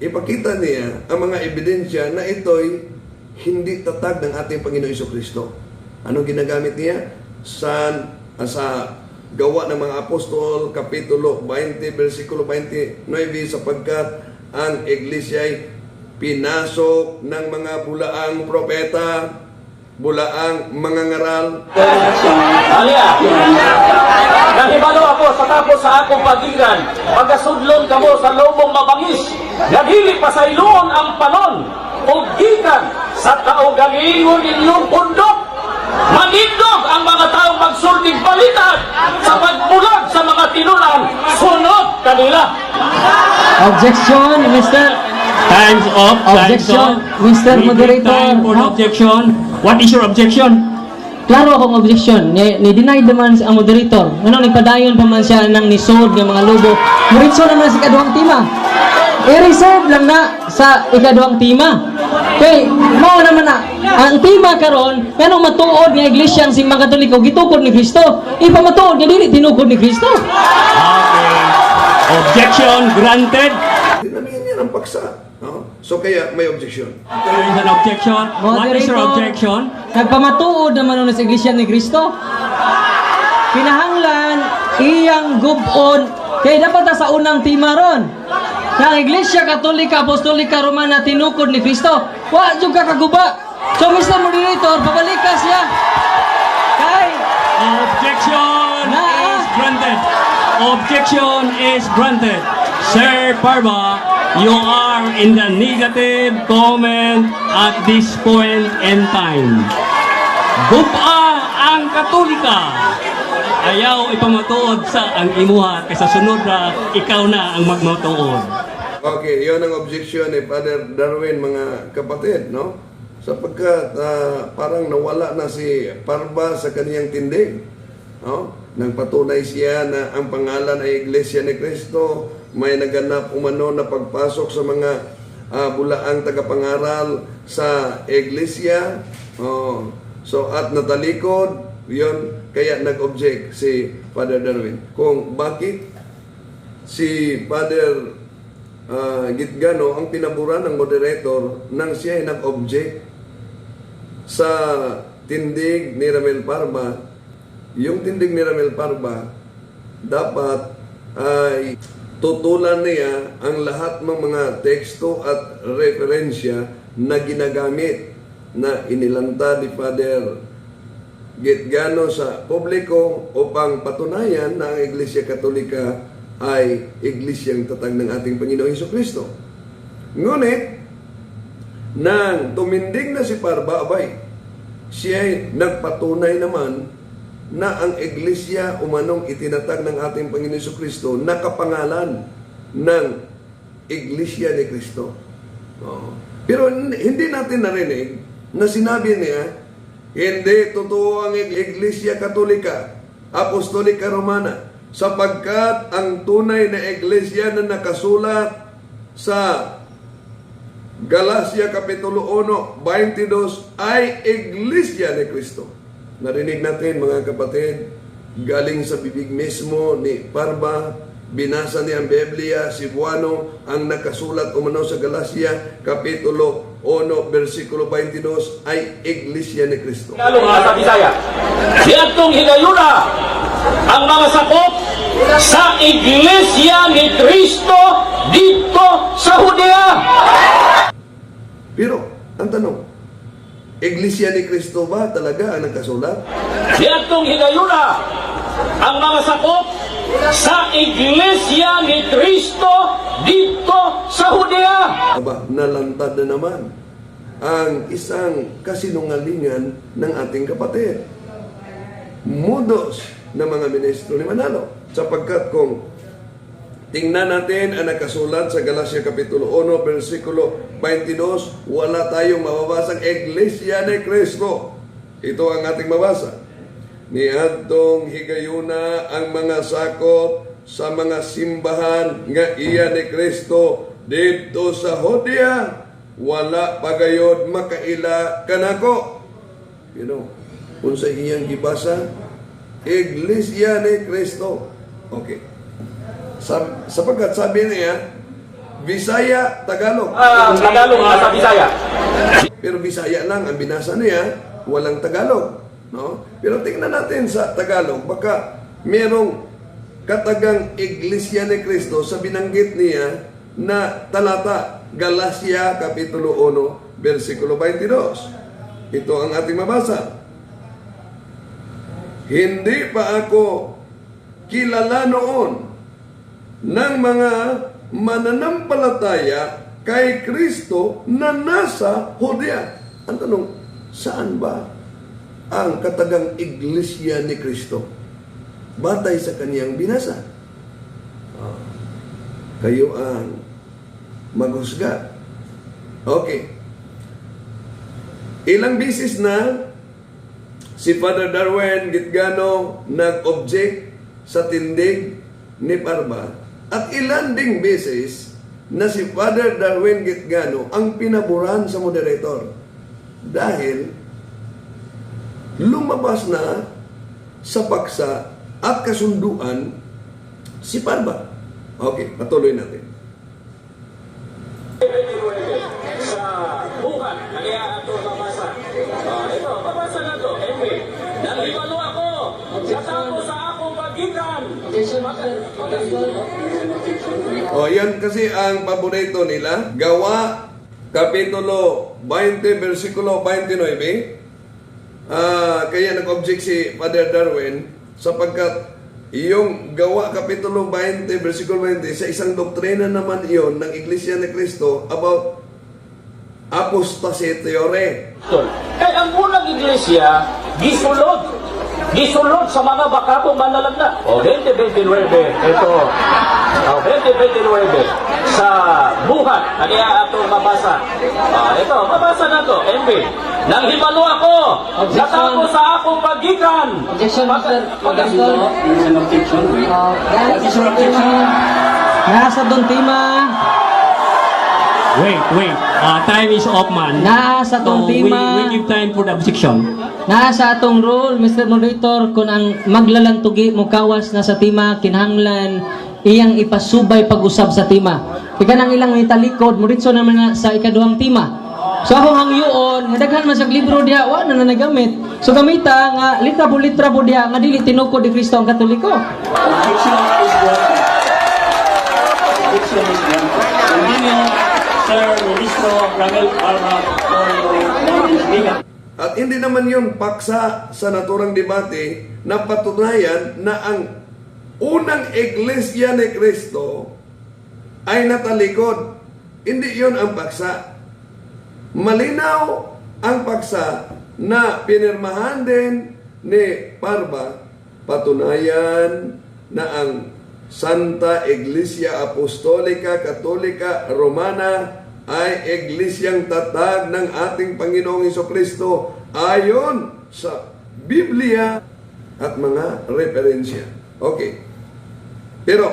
ipakita niya ang mga ebidensya na ito'y hindi tatag ng ating Panginoong Hesukristo. Anong ginagamit niya? Sa Gawa ng mga Apostol, Kapitulo 20, versikulo 29, sapagkat ang Iglesia ay pinasok ng mga bulaang propeta, bulaang mga ngaral. Alia, nahibalo ako sa tapos sa akong pagigan, pagkasudlon kamo sa lobong mabangis, nagili pa sa iluon ang panon, o gikan sa kaugalingon inyong pundok. Manindog ang mga taong magsulting balitan sa pagbulag sa mga tinunan, sunod kanila. Objection, Mr. Time's up. Objection, Mr. We give Moderator. time for the No? objection. What is your objection? Klaro akong objection. Ni-deny naman ang moderator. Ano, nagpadayon pa man siya ng nisod ng mga lobo. Muritso naman sa ikaduhang tima. I-reserve lang na sa ikaduhang tima. Okay, mao naman na. Ang tima karon, kanong matuod nga iglesia ang simbang Katoliko, gitukod ni Kristo. Ipamatuod nga dili tinukod ni Kristo. Okay. Objection granted. Dinamihan niya ng paksa. No? So kaya may objection. There is an objection. What is your objection? Nagpamatuod naman nun sa iglesia ni Kristo. Kinahanglan, iyang gubon, kaya dapat sa unang tima ron. Na ang Iglesia Katolika, Apostolika, Romana, tinukod ni Kristo. Wa, yung kakaguba. So, Mr. Moderator, babalik ka siya. Kay, Objection is granted. Objection is granted. Sir Parva, you are in the negative comment at this point in time. Guba ang Katolika. Ayaw ipamatuod sa ang imuha kaysa sunod na ikaw na ang magmatuod. Okay, yun ang objection ni Father Darwin, mga kapatid, no? Sapagkat parang nawala na si Parva sa kaniyang tindig, no? Nang patunay siya na ang pangalan ay Iglesia ni Cristo, may naganap umano na pagpasok sa mga bulaang tagapangaral sa Iglesia. Oh. So, at natalikod, yun, kaya nag-object si Father Darwin. Kung bakit si Father Gitgano ang pinaburan ng moderator nang siya ay nag-object sa tindig ni Ramel Parva. Yung tindig ni Ramel Parva dapat ay tutulan niya ang lahat ng mga teksto at referensya na ginagamit na inilanta ni Father Gitgano sa publiko upang patunayan na ang Iglesia Katolika ay iglesyang tatag ng ating Panginoong Hesukristo. Ngunit, nang tumindig na si Parva, abay, siya ay nagpatunay naman na ang iglesia umanong itinatag ng ating Panginoong Hesukristo nakapangalan ng Iglesia ni Cristo. Oh. Pero hindi natin narinig na sinabi niya, hindi totoo ang Iglesia Katolika, Apostolika Romana, sapagkat ang tunay na iglesia na nakasulat sa Galacia Kapitulo 1, 22 ay Iglesia ni Cristo. Narinig natin, mga kapatid, galing sa bibig mismo ni Parva, binasa niya ang Biblia, Cebuano, ang nakasulat umano sa Galacia Kapitulo 1, versikulo 22 ay Iglesia ni Cristo. Lalo nga sa Bisaya, diatong higayuna ang mga sakop sa Iglesia ni Cristo dito sa Judea. Pero, ang tanong, Iglesia ni Cristo ba talaga ang nakasulat? Diatong higayuna ang mga sakop sa Iglesia ni Cristo dito sa Judea. Aba, nalantad na naman ang isang kasinungalingan ng ating kapatid. Mudos na mga ministro ni Manalo. Sapagkat kung tingnan natin ang nakasulat sa Galacia Kapitulo 1, versikulo 22, wala tayong mababasang Iglesia ni Cristo. Ito ang ating mabasa. Niadtong higayuna ang mga sakop sa mga simbahan nga iya ni Cristo dito sa Judea, wala pagayod makaila kanako. You know, kung sa iyang gibasa, Iglesia ni Cristo. Okay. Sapagkat sabi niya, Bisaya, Tagalog. Tagalog nga sa Bisaya. Pero Bisaya lang ang binasa niya, walang Tagalog. No? Pero tingnan natin sa Tagalog, baka merong katagang Iglesia ni Cristo sa binanggit niya na talata. Galacia Kapitulo 1, versikulo 22. Ito ang ating mabasa. Hindi pa ako kilala noon ng mga mananampalataya kay Kristo na nasa Judea. Ang tanong, saan ba ang katagang iglesia ni Kristo? Batay sa kaniyang binasa. Kayo ang maghusga. Okay. Ilang bisis na si Father Darwin Gitgano nag-object sa tindig ni Parba at ilan ding beses na si Father Darwin Gitgano ang pinaburan sa moderator dahil lumabas na sa paksa at kasunduan si Parba. Okay, patuloy natin. Sa buhat, kaya ito babasa. Ito, babasa na ito. Anyway, nalibalo ako. Natapos sa akong pagitan. Yan kasi ang paborito nila. Gawa, Kapitulo 20, versikulo 29. Kaya nag-object si Father Darwin sapagkat yung Gawa Kapitulo 20, versikulo 20, sa isang doktrina naman iyon ng Iglesia ni Cristo about apostasy theory. Kaya ang unang iglesia, gisulod. Gisulod sa mga bakatong manlalagna. O, 2029, ito. O, 2029, sa buhat, kaya ito mabasa. Ito, mabasa na ito. MB. Nang himalo ako, natapos sa akong pagitan. Objection, Mr. Pastor. Nasa doon, Tima. Wait. Time is up, man. Nasa tong we Tima. give time for the objection. Nasa atong rule, Mr. Moderator, kung ang maglalantugi mo kawas na sa Tima, kinahanglan iyang ipasubay pag-usab sa Tima. Ika nang ilang italikod, muritso naman na sa ikaduhang Tima. So akong hangyoon, nadaghan man sa libro diha, wa na nagamit. So gamita nga litra po diha, nga dili tinukod ni Kristo ang Katoliko. Objection is granted. Objection is granted. Continue, Sir Ministro Ramel Parma, for your speaker. At hindi naman yun paksa sa naturang debate na patunayan na ang unang iglesia ni Kristo ay natalikod. Hindi yun ang paksa. Malinaw ang paksa na pinirmahan din ni Parba, patunayan na ang Santa Iglesia Apostolica Katolika Romana ay iglesyang tatag ng ating Panginoong Hesukristo ayon sa Biblia at mga referensya. Okay. Pero,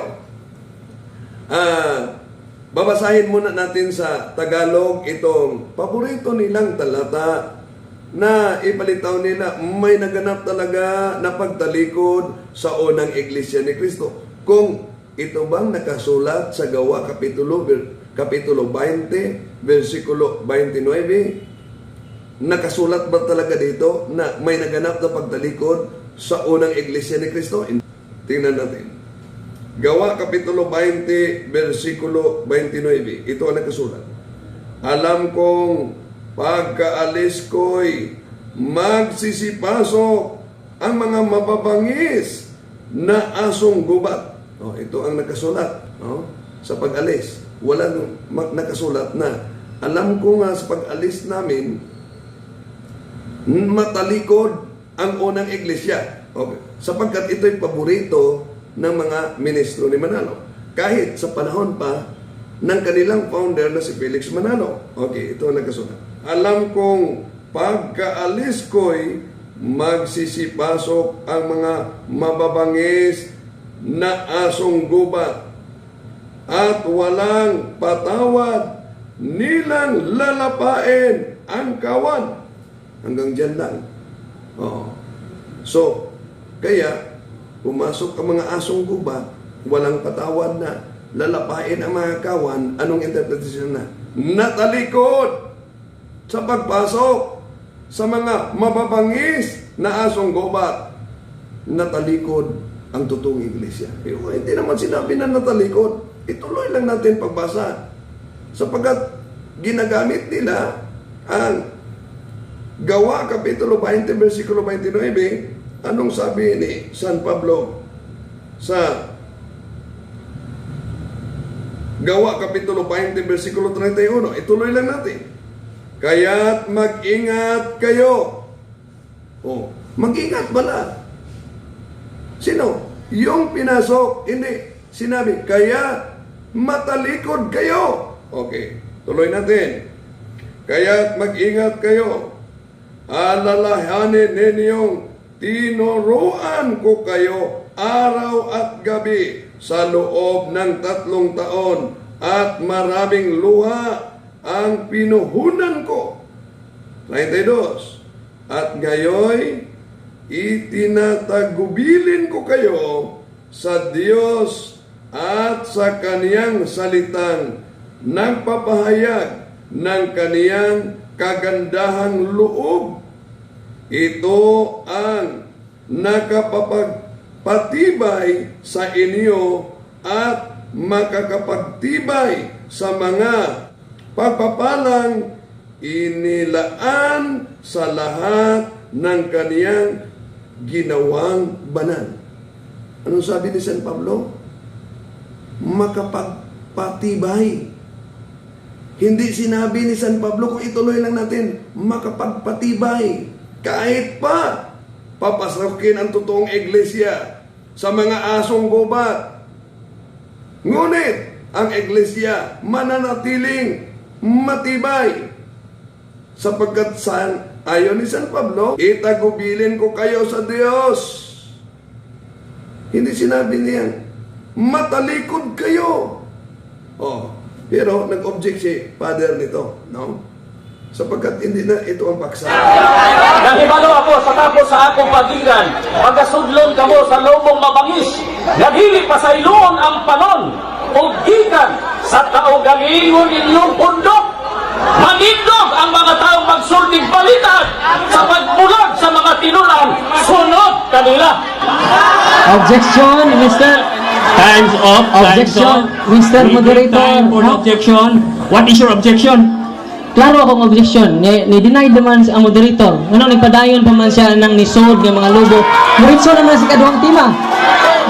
babasahin muna natin sa Tagalog itong paborito nilang talata na ipalitaw nila may naganap talaga na pagtalikod sa unang iglesia ni Kristo. Kung ito bang nakasulat sa Gawa Kapitulo 20, versikulo 29, nakasulat ba talaga dito na may naganap na pagtalikod sa unang iglesia ni Kristo? Tingnan natin. Gawa Kapitulo 20, versikulo 29. Ito ang nakasulat. Alam kong pagkaalis ko'y magsisipasok ang mga mababangis na asong gubat. Ito ang nakasulat sa pag-alis. Wala nakasulat na alam ko nga sa pag-alis namin matalikod ang unang iglesia. Okay. Sapagkat ito'y paborito ng mga ministro ni Manalo. Kahit sa panahon pa ng kanilang founder na si Felix Manalo. Okay, ito ang nakasulat. Alam kong pagkaalis ko'y magsisipasok ang mga mababangis na asong gubat at walang patawad nilang lalapain ang kawan. Hanggang dyan lang. So, kaya pumasok ang mga asong gubat, walang patawad na, lalapain ang mga kawan. Anong interpretasyon na? Natalikod sa pagpasok sa mga mababangis na asong gubat. Natalikod ang totoong iglesia. Pero hindi naman sinabi na natalikod. Ituloy lang natin pagbasa sapagkat ginagamit nila ang Gawa Kapitulo 20, versikulo 29. Anong sabi ni San Pablo sa Gawa Kapitulo 20, versikulo 31? Ituloy lang natin. Kaya't mag-ingat kayo. Oh, mag-ingat bala. Sino? Yung pinasok, hindi. Sinabi, kaya matalikod kayo. Okay, tuloy natin. Kaya't mag-ingat kayo. Alalahanin ninyong tinuruan ko kayo araw at gabi sa loob ng 3 taon at maraming luha ang pinuhunan ko. 32. At gayoy itinatagubilin ko kayo sa Diyos at sa Kaniyang salitang nagpapahayag ng Kaniyang kagandahang loob. Ito ang nakapagpatibay sa inyo at makakapagtibay sa mga pagpapalang inilaan sa lahat ng Kaniyang ginawang banal. Anong sabi ni San Pablo? Makapagpatibay. Hindi sinabi ni San Pablo, kung ituloy lang natin, makapagpatibay. Kahit pa papasokin ang totoong iglesia sa mga asong gubat. Ngunit ang iglesia mananatiling matibay. Sapagkat ayon ni San Pablo, itagubilin ko kayo sa Diyos. Hindi sinabi niya, matalikod kayo. Oh, pero nag-object si Father nito, no? Sapagkat hindi na ito ang paksa. Nahibalo ako sa tapos sa akong pagigan, pagkasudlon kamo sa lubong mabangis, nagili pa sa iluon ang panon, o gikan sa kaugalingon inyong pundok. Manindog ang mga taong magsulting balitan sa pagbulag sa mga tinunan, sunod kanila. Objection, Mr. Time's up. Objection, Time's up. Mr. We give Moderator. time for the No? objection. What is your objection? Klaro akong objection. Ni-deny naman ang moderator. Ano, nagpadayon pa man siya ng nisod ng mga logo. Muritso naman sa ikaduhang tima.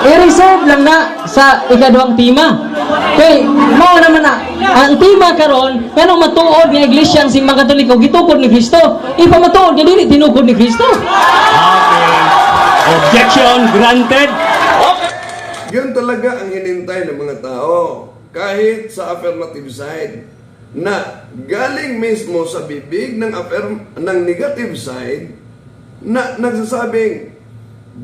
I-reserve lang na sa ikaduhang tima. Okay, mao naman na. Ang tima karon kanong matuod nga iglesia sing mga Katoliko gitukod ni Kristo. Ipamatuod nga dili tinukod ni Kristo. Okay. Objection granted. Yun talaga ang hinintay ng mga tao. Kahit sa affirmative side, na galing mismo sa bibig ng negative side, na nagsasabing,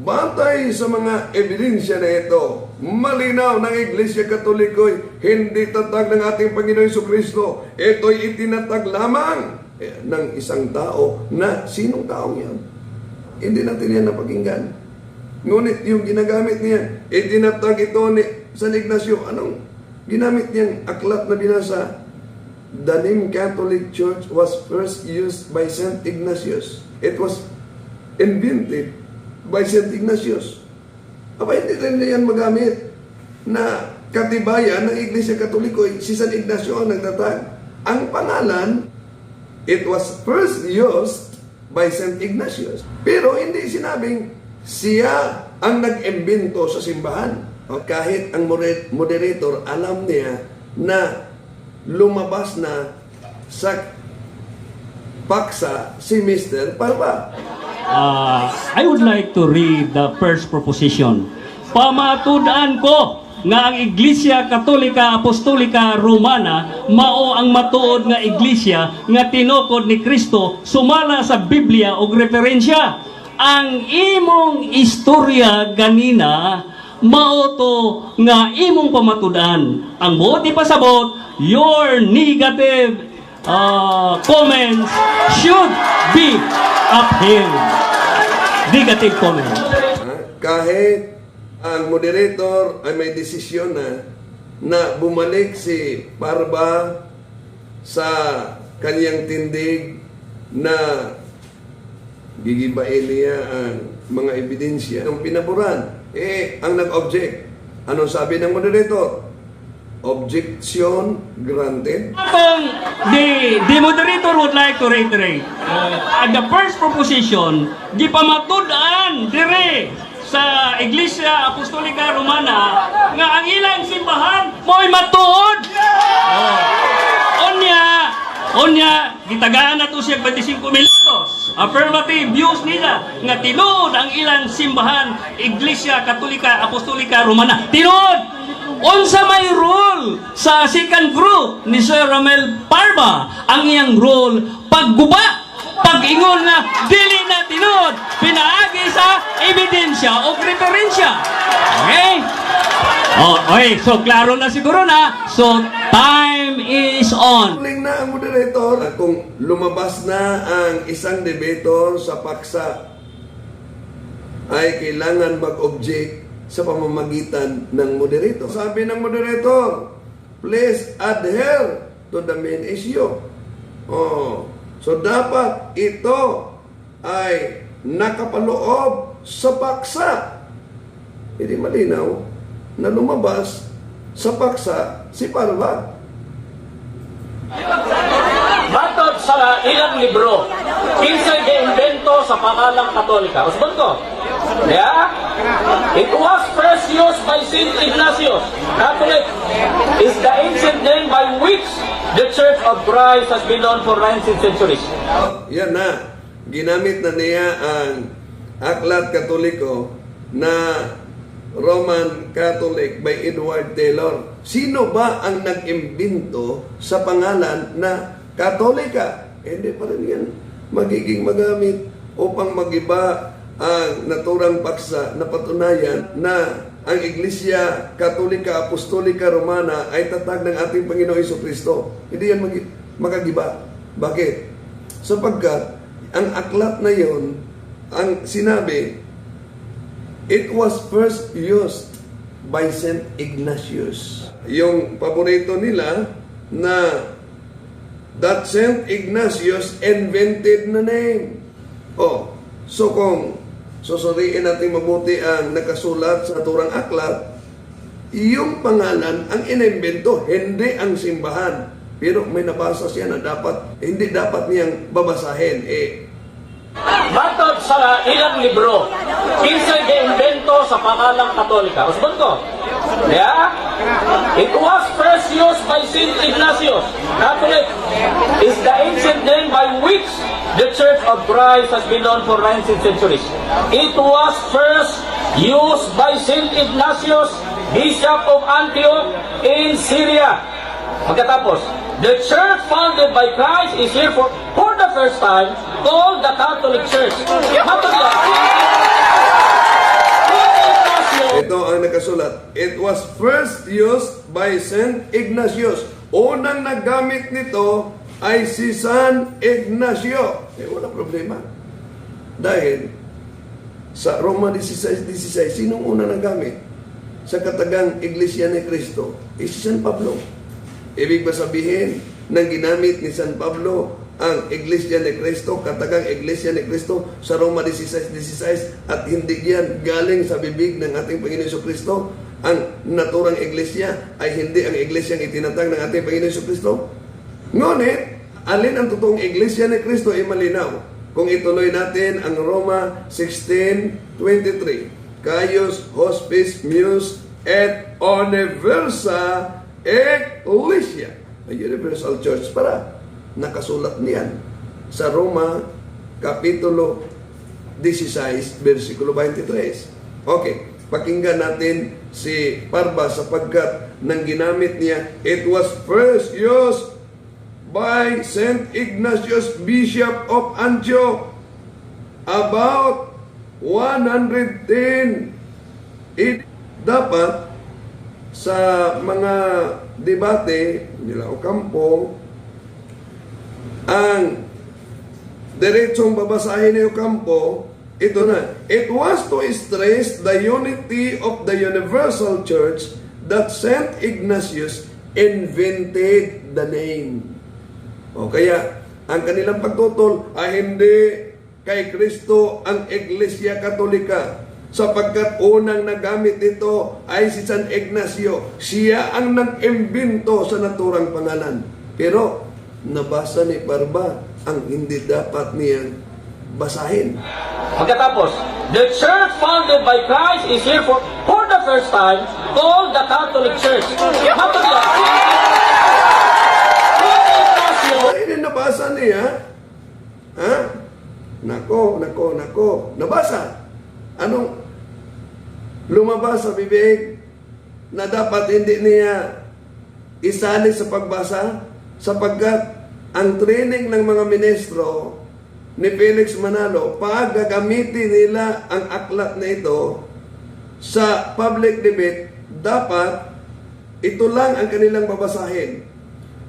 batay sa mga ebidensya na ito, malinaw ng Iglesia Katoliko'y hindi tatag ng ating Panginoon Jesucristo. Ito'y itinatag lamang ng isang tao na sinong taong yan? Hindi natin yan napakinggan. Ngunit yung ginagamit niya, itinatag ito ni San Ignacio. Anong ginamit niyang aklat na binasa? The name Catholic Church was first used by Saint Ignatius. It was invented by Saint Ignatius. Aba, hindi rin na yan magamit na katibayan ng Iglesia Katoliko. Si San Ignacio ang nagtatag. Ang pangalan, it was first used by Saint Ignatius. Pero hindi sinabing siya ang nag-imbento sa simbahan. O kahit ang moderator, alam niya na lumabas na sa paksa si Mr. Parba. I would like to read the first proposition. Pamatudan ko nga ang Iglesia Katolika Apostolika Romana mao ang matuod nga iglesia nga tinukod ni Kristo sumala sa Biblia og referensya. Ang imong istorya ganina mao to nga imong pamatudan. Ang buot ipasabot, your negative comments should be upheld. Negative comments. Kahit ang moderator ay may desisyon na bumalik si Parba sa kanyang tindig na gigibain niya ang mga ebidensya ng pinaboran. Ang nag-object, anong sabi ng moderator? Objection granted. Kung the moderator would like to reiterate, the first proposition, di pamatud-an dire sa Iglesia Apostolika Romana nga ang ilang simbahan mo'y matuod. Onya, gitagaan na to siya 25 minutos. Affirmative views nila nga tinuod ang ilang simbahan Iglesia Katolika Apostolika Romana. Tinuod! Unsa may rule sa second group ni Sir Ramel Parba, ang iyang rule pagguba, pag-ingon na dili na tinuod, pinaagi sa ebidensya o referensya. Okay? Okay, so klaro na siguro na. So time is on. Huling na ang moderator. Kung lumabas na ang isang debater sa paksa, ay kailangan mag-object sa pamamagitan ng moderator. Sabi ng moderator, please adhere to the main issue. So dapat ito ay nakapaloob sa paksa. Hindi malinaw na lumabas sa paksa si Parva. Matod sa ilang libro, kinsay giimbento sa pangalang Katolika. Usbon ko. Yeah? It was first used by Saint Ignatius. Catholic is the ancient name by which the Church of Christ has been known for 19 centuries. Yan na. Ginamit na niya ang Aklat Katoliko na Roman Catholic by Edward Taylor. Sino ba ang nag-imbento sa pangalan na Katolika? Hindi pa rin yan magiging magamit upang magiba ang naturang paksa na patunayan na ang Iglesia Katolika Apostolika Romana ay tatag ng ating Panginoong Jesucristo. Hindi yan magagiba. Bakit? Sapagkat ang aklat na yon, ang sinabi, it was first used by Saint Ignatius. Yung paborito nila na that Saint Ignatius invented na name. So kung susuriin natin mabuti ang nakasulat sa naturang aklat, yung pangalan ang inimbento, hindi ang simbahan. Pero may nabasa siya na hindi dapat niyang babasahin. Matod sa ilang libro, kinsay giimbento sa pangalang Katolika. Usbon ko. Yeah? It was first used by Saint Ignatius. Catholic is the ancient name by which the Church of Christ has been known for 19 centuries. It was first used by Saint Ignatius, Bishop of Antioch in Syria. Pagkatapos, the church founded by Christ is here for the first time called the Catholic Church. Ito ang nakasulat. It was first used by Saint Ignatius. Unang nagamit nito ay si San Ignacio. Wala problema. Dahil sa Roma 16:16, sinong una nagamit sa katagang Iglesia ni Cristo? Si San Pablo. Ibig ba sabihin nang ginamit ni San Pablo ang Iglesia ni Cristo, katagang Iglesia ni Cristo sa Roma 16:16, at hindi yan galing sa bibig ng ating Panginoon Jesucristo? Ang naturang Iglesia ay hindi ang Iglesia ang itinatag ng ating Panginoon Jesucristo? Ngunit, alin ang totoong Iglesia ni Cristo ay malinaw. Kung ituloy natin ang Roma 16:23, Caius Hospice Meus et Universa Ecclesia, a universal church para. Nakasulat niyan sa Roma Kapitulo 16, versikulo 23. Okay, pakinggan natin si Parba sapagkat nang ginamit niya, it was first used by Saint Ignatius, Bishop of Antioch, about 110. Dapat sa mga debate nila Ocampo, ang diretsong babasahin ni Ocampo, ito na. It was to stress the unity of the universal church that Saint Ignatius invented the name. Kaya, ang kanilang pagtutol ay hindi kay Kristo ang Iglesia Katolika. sapagkat unang nagamit ito ay si San Ignacio. Siya ang nag-imbento sa naturang pangalan. Pero nabasa ni Barba ang hindi dapat niyang basahin. Pagkatapos, the church founded by Christ is here for the first time called the Catholic Church. Matulad. Ay, nabasa niya. Ha? Nako. Nabasa. Anong lumabas sa bibig na dapat hindi niya isali sa pagbasa sapagkat ang training ng mga ministro ni Felix Manalo, pag gagamitin nila ang aklat na ito sa public debate, dapat ito lang ang kanilang babasahin.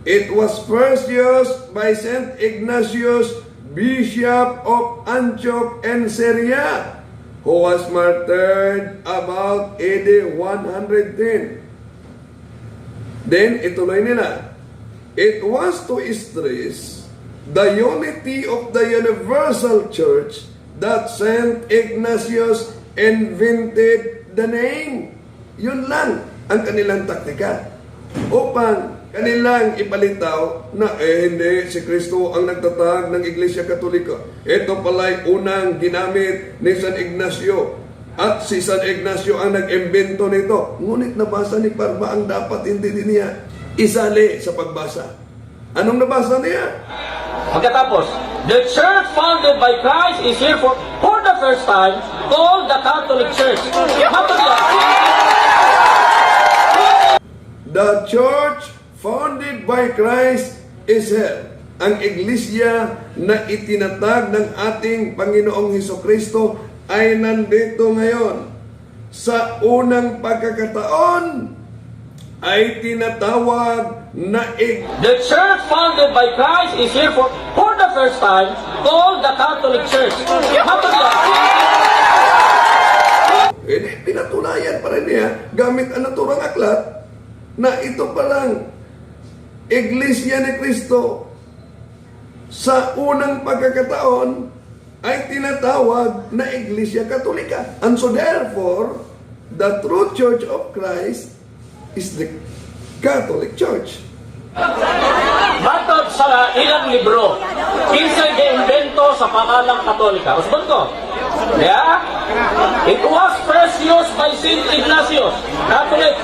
It was first used by St. Ignatius, Bishop of Antioch and Syria, who was martyred about AD 110. Then, ituloy nila. It was to stress the unity of the universal church that St. Ignatius invented the name. Yun lang ang kanilang taktika. Upang kanilang ipalitaw na hindi, si Kristo ang nagtatag ng Iglesia Katolika. Ito pala'y unang ginamit ni San Ignacio. At si San Ignacio ang nag-imbento nito. Ngunit nabasa ni Parba ang dapat hindi niya isali sa pagbasa. Anong nabasa niya? Pagkatapos, the church founded by Christ is here for the first time called the Catholic Church. Matulad. The church founded by Christ is here. Ang iglesia na itinatag ng ating Panginoong Hesukristo ay nandito ngayon. Sa unang pagkakataon ay tinatawag na The church founded by Christ is here for the first time called the Catholic Church. Matulad. Pinatunayan pa rin niya gamit ang naturang aklat na ito palang Iglesia ni Cristo sa unang pagkakataon ay tinatawag na Iglesia Katolika. And so therefore, the true Church of Christ is the Catholic Church. Matod sa ilang libro, kinsay giimbento sa pangalang Katolika. Usbon ko. Yeah? It was first used by St. Ignatius. Catholic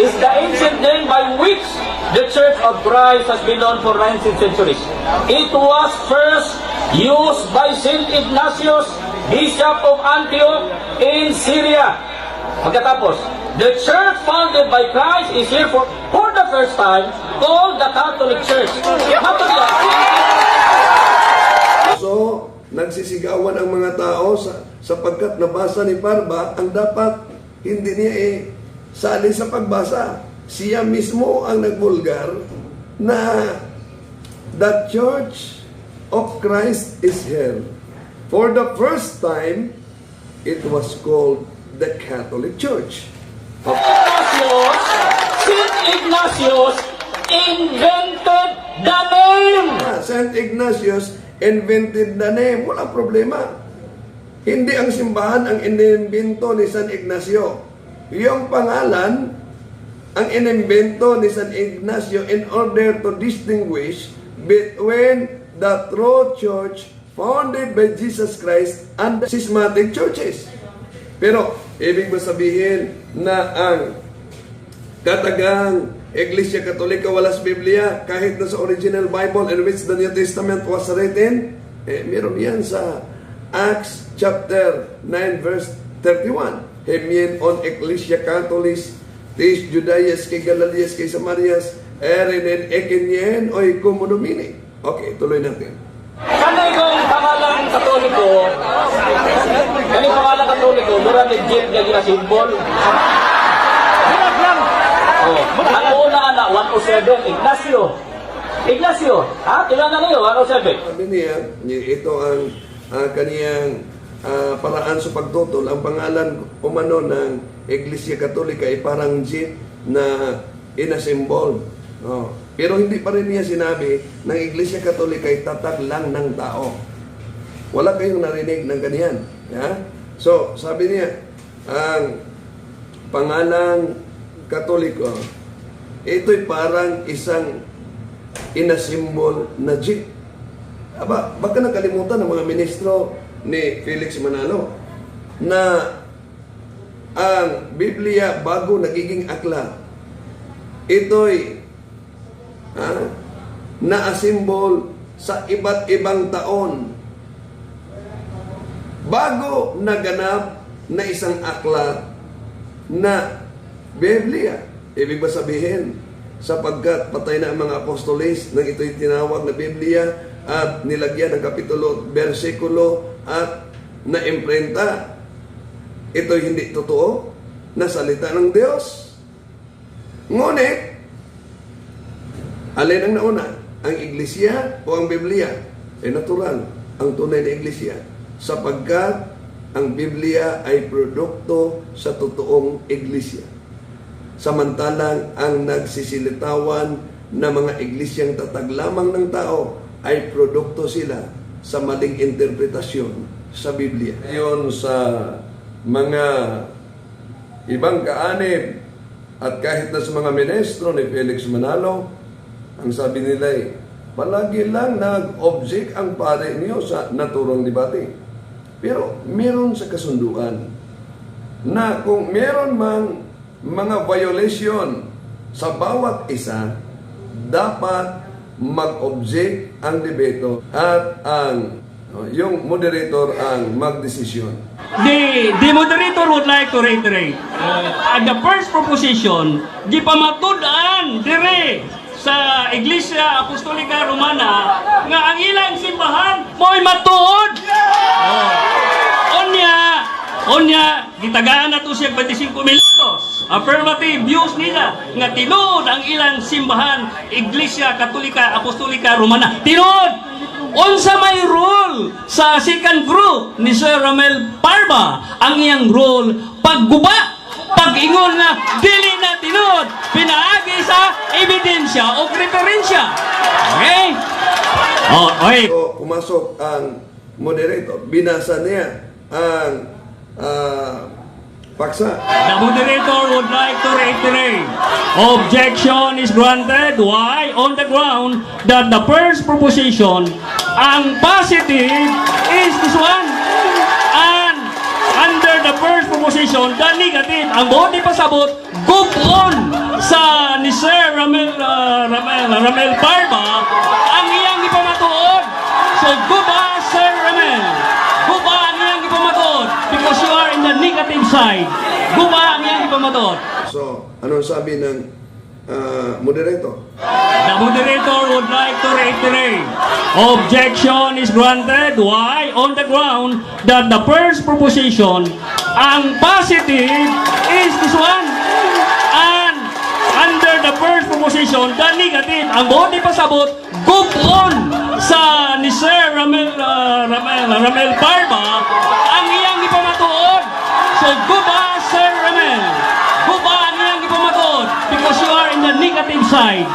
is the ancient name by which the Church of Christ has been known for 19th centuries. It was first used by St. Ignatius, Bishop of Antioch in Syria. Pagkatapos, the church founded by Christ is here for the first time called the Catholic Church. Matulad. So, nagsisigawan ang mga tao sapagkat nabasa ni Parba ang dapat hindi niya sali sa pagbasa. Siya mismo ang nagbulgar na the Church of Christ is here. For the first time, it was called the Catholic Church. St. Ignatius invented the name. St. Ignatius invented the name. Walang problema. Hindi ang simbahan ang inimbento ni San Ignacio. Yung pangalan ang inimbento ni San Ignacio in order to distinguish between the true church founded by Jesus Christ and the schismatic churches. Pero, ibig ba sabihin na ang katagang Iglesia Katolika wala sa Biblia kahit na sa original Bible in which the New Testament was written? Meron yan sa Acts chapter 9 verse 31. Hemien on Ecclesia Catholis, tis Judaias kay Galalias kay Samarias, erinen ekenyen oy kumunomini. Okay, tuloy natin. Kanay kong pangalang Katoliko, mura legit nga ginasimbol. Ang una na, 107, Ignacio. Kilala niyo, 107. Sabi niya, ito ang kaniyang paraan sa pagtutol. Ang pangalan umano ng Iglesia Katolika ay parang jeep na inasimbol. Pero hindi pa rin niya sinabi ng Iglesia Katolika ay tatag lang ng tao. Wala kayong narinig ng ganyan. Yeah? So, sabi niya, ang pangalang Katoliko, ito'y parang isang inasimbol na jeep. Aba, baka nakalimutan ng mga ministro ni Felix Manalo na ang Biblia bago nagiging aklat, ito'y naasimbol sa iba't ibang taon bago naganap na isang aklat na Biblia. Ibig ba sabihin, sapagkat patay na ang mga apostolis nang ito'y tinawag na Biblia at nilagyan ng kapitulo, bersikulo at na-imprenta, ito'y hindi totoo na salita ng Diyos. Ngunit, alin ang nauna? Ang iglesia o ang Biblia? Natural, ang tunay na iglesia. Sapagkat ang Biblia ay produkto sa totoong iglesia. Samantalang ang nagsisilitawan na mga iglesyang tatag lamang ng tao ay produkto sila sa maling interpretasyon sa Biblia. Ayon sa mga ibang kaanib at kahit na sa mga ministro ni Felix Manalo, ang sabi nila ay, palagi lang nag-object ang pare niyo sa naturang debate. Pero meron sa kasunduan na kung meron mang mga violation sa bawat isa, dapat mag-object ang debato at yung moderator ang magdesisyon. The moderator would like to reiterate the first proposition, di pamatud-an dire sa Iglesia Apostolika Romana nga ang ilang simbahan mo'y matuod. Onya, gitagaan na to siya 25 minutos. Affirmative views nila nga tinuod ang ilang simbahan Iglesia Katolika Apostolika Romana. Tinuod! Unsa may rule sa second group ni Sir Ramel Parba, ang iyang rule pagguba, pag-ingon na dili na tinuod, pinaagi sa ebidensya o referensya. Okay? Okay. So, pumasok ang moderator, binasa niya ang paksa. The moderator would like to reiterate, objection is granted. Why? On the ground that the first proposition, ang positive is this one. And under the first proposition, the negative, ang buong pasabot, gupon sa ni Sir Ramel Parba, ang iyang ipamatuod. So, guba, Sir Ramel. Guba ang iyang ipamatuod because you are in the negative side. Guba ang iyang ipamatuod. So, anong sabi ng moderator? The moderator would like to reiterate, objection is granted. Why? On the ground that the first proposition, ang positive is this one. And under the first proposition, the negative, ang buong pasabot, gupon sa ni Sir Ramel Parba, ang iyang ipamatuod. So, guba, Sir Ramel. Guba ang iyang ipamatuod because you are in the negative side.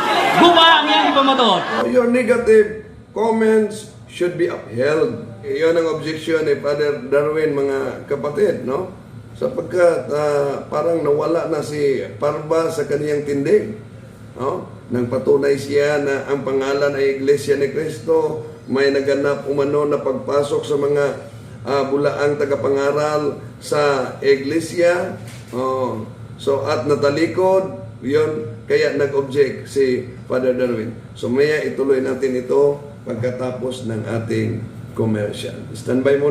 Guba ang iyang ipamatuod. Your negative comments should be upheld. Iyon ang objection ni Father Darwin, mga kapatid, no? Sapagkat parang nawala na si Parba sa kaniyang tindig. No? Nang patunay siya na ang pangalan ay Iglesia ni Cristo, may naganap umano na pagpasok sa mga bulaang tagapangaral sa Iglesia. So at natalikod, yun, kaya nag-object si Father Darwin. So maya ituloy natin ito pagkatapos ng ating commercial. Standby mo.